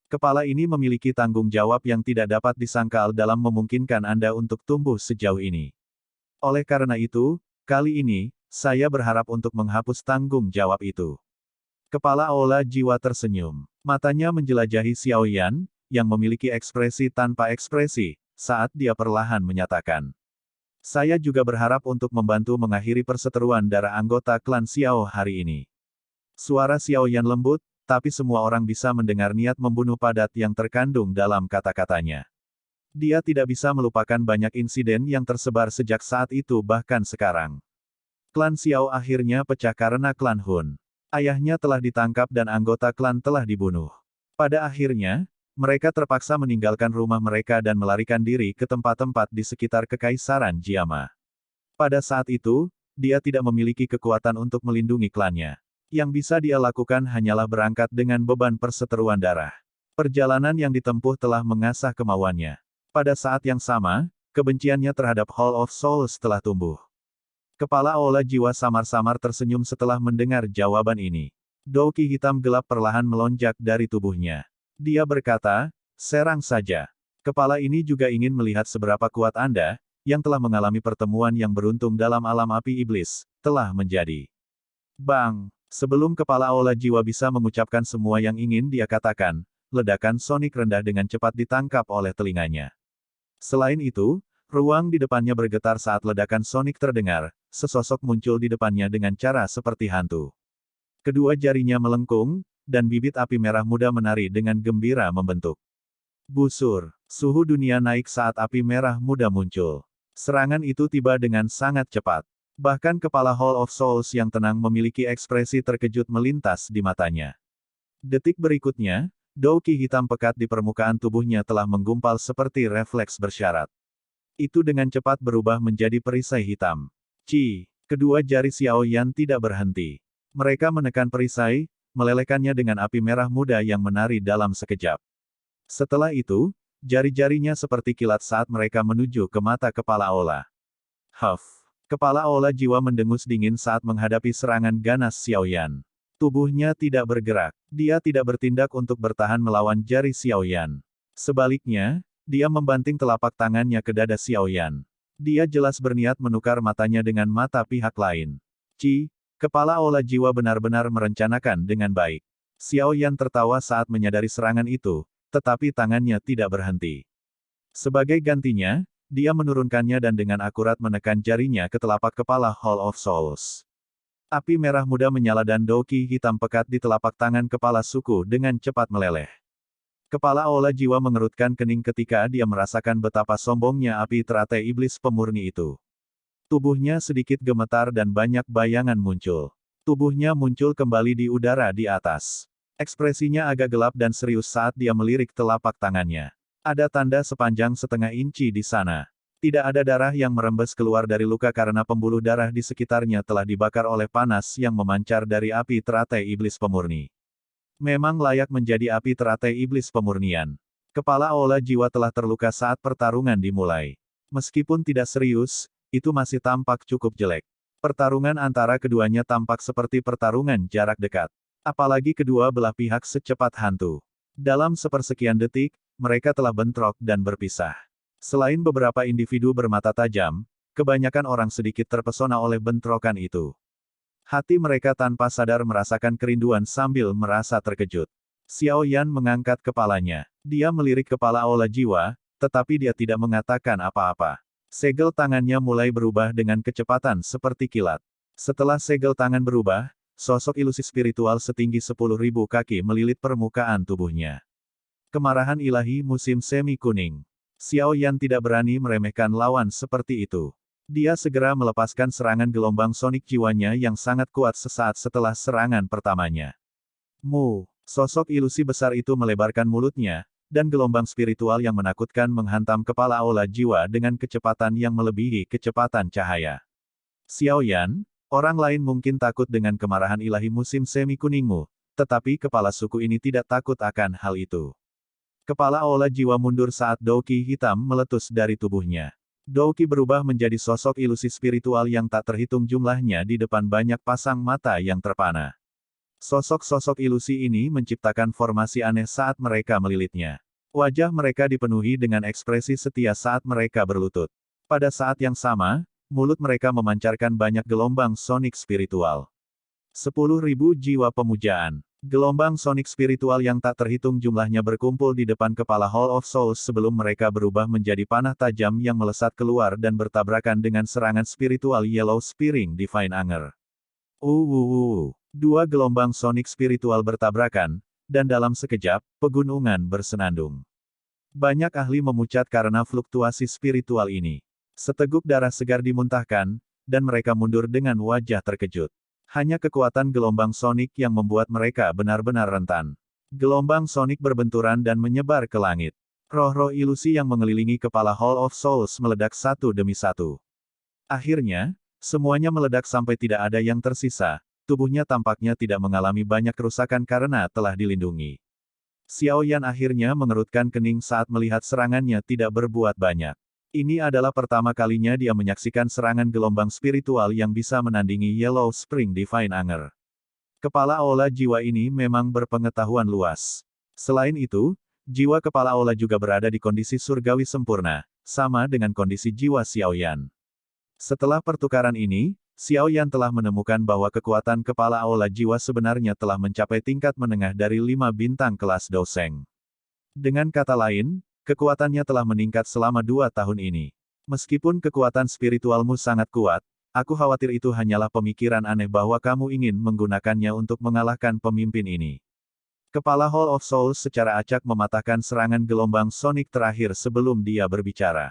Kepala ini memiliki tanggung jawab yang tidak dapat disangkal dalam memungkinkan Anda untuk tumbuh sejauh ini. Oleh karena itu, kali ini, saya berharap untuk menghapus tanggung jawab itu. Kepala Aula Jiwa tersenyum. Matanya menjelajahi Xiao Yan, yang memiliki ekspresi tanpa ekspresi, saat dia perlahan menyatakan. Saya juga berharap untuk membantu mengakhiri perseteruan darah anggota klan Xiao hari ini. Suara Xiao Yan lembut, tapi semua orang bisa mendengar niat membunuh padat yang terkandung dalam kata-katanya. Dia tidak bisa melupakan banyak insiden yang tersebar sejak saat itu bahkan sekarang. Klan Xiao akhirnya pecah karena klan Hun. Ayahnya telah ditangkap dan anggota klan telah dibunuh. Pada akhirnya, mereka terpaksa meninggalkan rumah mereka dan melarikan diri ke tempat-tempat di sekitar Kekaisaran Jiama. Pada saat itu, dia tidak memiliki kekuatan untuk melindungi klannya. Yang bisa dia lakukan hanyalah berangkat dengan beban perseteruan darah. Perjalanan yang ditempuh telah mengasah kemauannya. Pada saat yang sama, kebenciannya terhadap Hall of Souls telah tumbuh. Kepala aula jiwa samar-samar tersenyum setelah mendengar jawaban ini. Douki hitam gelap perlahan melonjak dari tubuhnya. Dia berkata, serang saja. Kepala ini juga ingin melihat seberapa kuat Anda, yang telah mengalami pertemuan yang beruntung dalam alam api iblis, telah menjadi. Bang! Sebelum kepala aula jiwa bisa mengucapkan semua yang ingin dia katakan, ledakan sonik rendah dengan cepat ditangkap oleh telinganya. Selain itu, ruang di depannya bergetar saat ledakan sonik terdengar, sesosok muncul di depannya dengan cara seperti hantu. Kedua jarinya melengkung, dan bibit api merah muda menari dengan gembira membentuk. Busur, suhu dunia naik saat api merah muda muncul. Serangan itu tiba dengan sangat cepat. Bahkan kepala Hall of Souls yang tenang memiliki ekspresi terkejut melintas di matanya. Detik berikutnya, douki hitam pekat di permukaan tubuhnya telah menggumpal seperti refleks bersyarat. Itu dengan cepat berubah menjadi perisai hitam. Kedua jari Xiao Yan tidak berhenti. Mereka menekan perisai, melelehkannya dengan api merah muda yang menari dalam sekejap. Setelah itu, jari-jarinya seperti kilat saat mereka menuju ke mata kepala aula. Kepala aula jiwa mendengus dingin saat menghadapi serangan ganas Xiao Yan. Tubuhnya tidak bergerak. Dia tidak bertindak untuk bertahan melawan jari Xiao Yan. Sebaliknya, dia membanting telapak tangannya ke dada Xiao Yan. Dia jelas berniat menukar matanya dengan mata pihak lain. Kepala aula jiwa benar-benar merencanakan dengan baik. Xiao Yan tertawa saat menyadari serangan itu, tetapi tangannya tidak berhenti. Sebagai gantinya, dia menurunkannya dan dengan akurat menekan jarinya ke telapak kepala Hall of Souls. Api merah muda menyala dan douki hitam pekat di telapak tangan kepala suku dengan cepat meleleh. Kepala aula jiwa mengerutkan kening ketika dia merasakan betapa sombongnya api teratai iblis pemurni itu. Tubuhnya sedikit gemetar dan banyak bayangan muncul. Tubuhnya muncul kembali di udara di atas. Ekspresinya agak gelap dan serius saat dia melirik telapak tangannya. Ada tanda sepanjang setengah inci di sana. Tidak ada darah yang merembes keluar dari luka karena pembuluh darah di sekitarnya telah dibakar oleh panas yang memancar dari api teratai iblis pemurni. Memang layak menjadi api teratai iblis pemurnian. Kepala aula jiwa telah terluka saat pertarungan dimulai. Meskipun tidak serius, itu masih tampak cukup jelek. Pertarungan antara keduanya tampak seperti pertarungan jarak dekat. Apalagi kedua belah pihak secepat hantu. Dalam sepersekian detik, mereka telah bentrok dan berpisah. Selain beberapa individu bermata tajam, kebanyakan orang sedikit terpesona oleh bentrokan itu. Hati mereka tanpa sadar merasakan kerinduan sambil merasa terkejut. Xiao Yan mengangkat kepalanya. Dia melirik kepala aula jiwa, tetapi dia tidak mengatakan apa-apa. Segel tangannya mulai berubah dengan kecepatan seperti kilat. Setelah segel tangan berubah, sosok ilusi spiritual setinggi 10.000 kaki melilit permukaan tubuhnya. Kemarahan ilahi musim semi kuning. Xiao Yan tidak berani meremehkan lawan seperti itu. Dia segera melepaskan serangan gelombang sonik jiwanya yang sangat kuat sesaat setelah serangan pertamanya. Sosok ilusi besar itu melebarkan mulutnya, dan gelombang spiritual yang menakutkan menghantam kepala aula jiwa dengan kecepatan yang melebihi kecepatan cahaya. Xiao Yan, orang lain mungkin takut dengan kemarahan ilahi musim semi kuningmu, tetapi kepala suku ini tidak takut akan hal itu. Kepala aula jiwa mundur saat douki hitam meletus dari tubuhnya. Douki berubah menjadi sosok ilusi spiritual yang tak terhitung jumlahnya di depan banyak pasang mata yang terpana. Sosok-sosok ilusi ini menciptakan formasi aneh saat mereka melilitnya. Wajah mereka dipenuhi dengan ekspresi setia saat mereka berlutut. Pada saat yang sama, mulut mereka memancarkan banyak gelombang sonik spiritual. 10.000 jiwa pemujaan. Gelombang sonik spiritual yang tak terhitung jumlahnya berkumpul di depan kepala Hall of Souls sebelum mereka berubah menjadi panah tajam yang melesat keluar dan bertabrakan dengan serangan spiritual Yellow Spearing Divine Anger. Dua gelombang sonik spiritual bertabrakan, dan dalam sekejap, pegunungan bersenandung. Banyak ahli memucat karena fluktuasi spiritual ini. Seteguk darah segar dimuntahkan, dan mereka mundur dengan wajah terkejut. Hanya kekuatan gelombang sonik yang membuat mereka benar-benar rentan. Gelombang sonik berbenturan dan menyebar ke langit. Roh-roh ilusi yang mengelilingi kepala Hall of Souls meledak satu demi satu. Akhirnya, semuanya meledak sampai tidak ada yang tersisa. Tubuhnya tampaknya tidak mengalami banyak kerusakan karena telah dilindungi. Xiao Yan akhirnya mengerutkan kening saat melihat serangannya tidak berbuat banyak. Ini adalah pertama kalinya dia menyaksikan serangan gelombang spiritual yang bisa menandingi Yellow Spring Divine Anger. Kepala Aula jiwa ini memang berpengetahuan luas. Selain itu, jiwa kepala Aula juga berada di kondisi surgawi sempurna, sama dengan kondisi jiwa Xiaoyan. Setelah pertukaran ini, Xiaoyan telah menemukan bahwa kekuatan kepala Aula jiwa sebenarnya telah mencapai tingkat menengah dari 5 bintang kelas Douseng. Dengan kata lain, kekuatannya telah meningkat selama 2 tahun ini. Meskipun kekuatan spiritualmu sangat kuat, aku khawatir itu hanyalah pemikiran aneh bahwa kamu ingin menggunakannya untuk mengalahkan pemimpin ini. Kepala Hall of Souls secara acak mematahkan serangan gelombang sonik terakhir sebelum dia berbicara.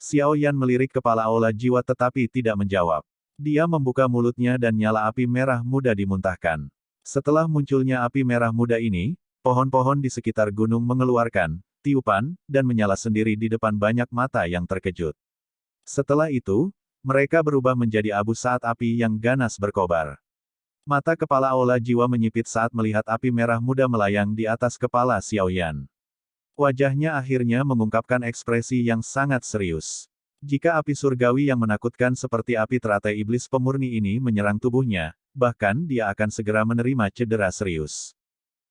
Xiaoyan melirik kepala Aula jiwa tetapi tidak menjawab. Dia membuka mulutnya dan nyala api merah muda dimuntahkan. Setelah munculnya api merah muda ini, pohon-pohon di sekitar gunung mengeluarkan tiupan, dan menyala sendiri di depan banyak mata yang terkejut. Setelah itu, mereka berubah menjadi abu saat api yang ganas berkobar. Mata kepala Aula jiwa menyipit saat melihat api merah muda melayang di atas kepala Xiaoyan. Wajahnya akhirnya mengungkapkan ekspresi yang sangat serius. Jika api surgawi yang menakutkan seperti api teratai iblis pemurni ini menyerang tubuhnya, bahkan dia akan segera menerima cedera serius.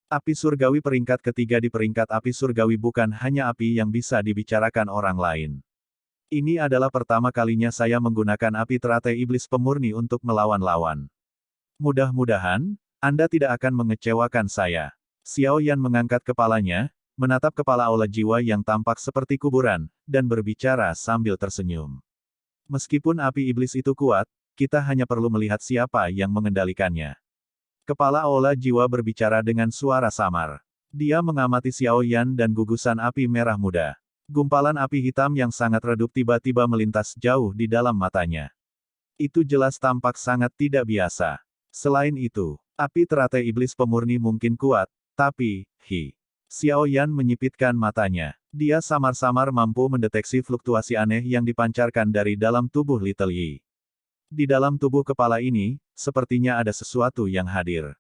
Api surgawi peringkat ketiga di peringkat api surgawi bukan hanya api yang bisa dibicarakan orang lain. Ini adalah pertama kalinya saya menggunakan api teratai iblis pemurni untuk melawan lawan. Mudah-mudahan, Anda tidak akan mengecewakan saya. Xiaoyan mengangkat kepalanya, menatap kepala Aula jiwa yang tampak seperti kuburan, dan berbicara sambil tersenyum. Meskipun api iblis itu kuat, kita hanya perlu melihat siapa yang mengendalikannya. Kepala Aula jiwa berbicara dengan suara samar. Dia mengamati Xiaoyan dan gugusan api merah muda. Gumpalan api hitam yang sangat redup tiba-tiba melintas jauh di dalam matanya. Itu jelas tampak sangat tidak biasa. Selain itu, api teratai iblis pemurni mungkin kuat, tapi, Xiaoyan menyipitkan matanya. Dia samar-samar mampu mendeteksi fluktuasi aneh yang dipancarkan dari dalam tubuh Little Yi. Di dalam tubuh kepala ini, sepertinya ada sesuatu yang hadir.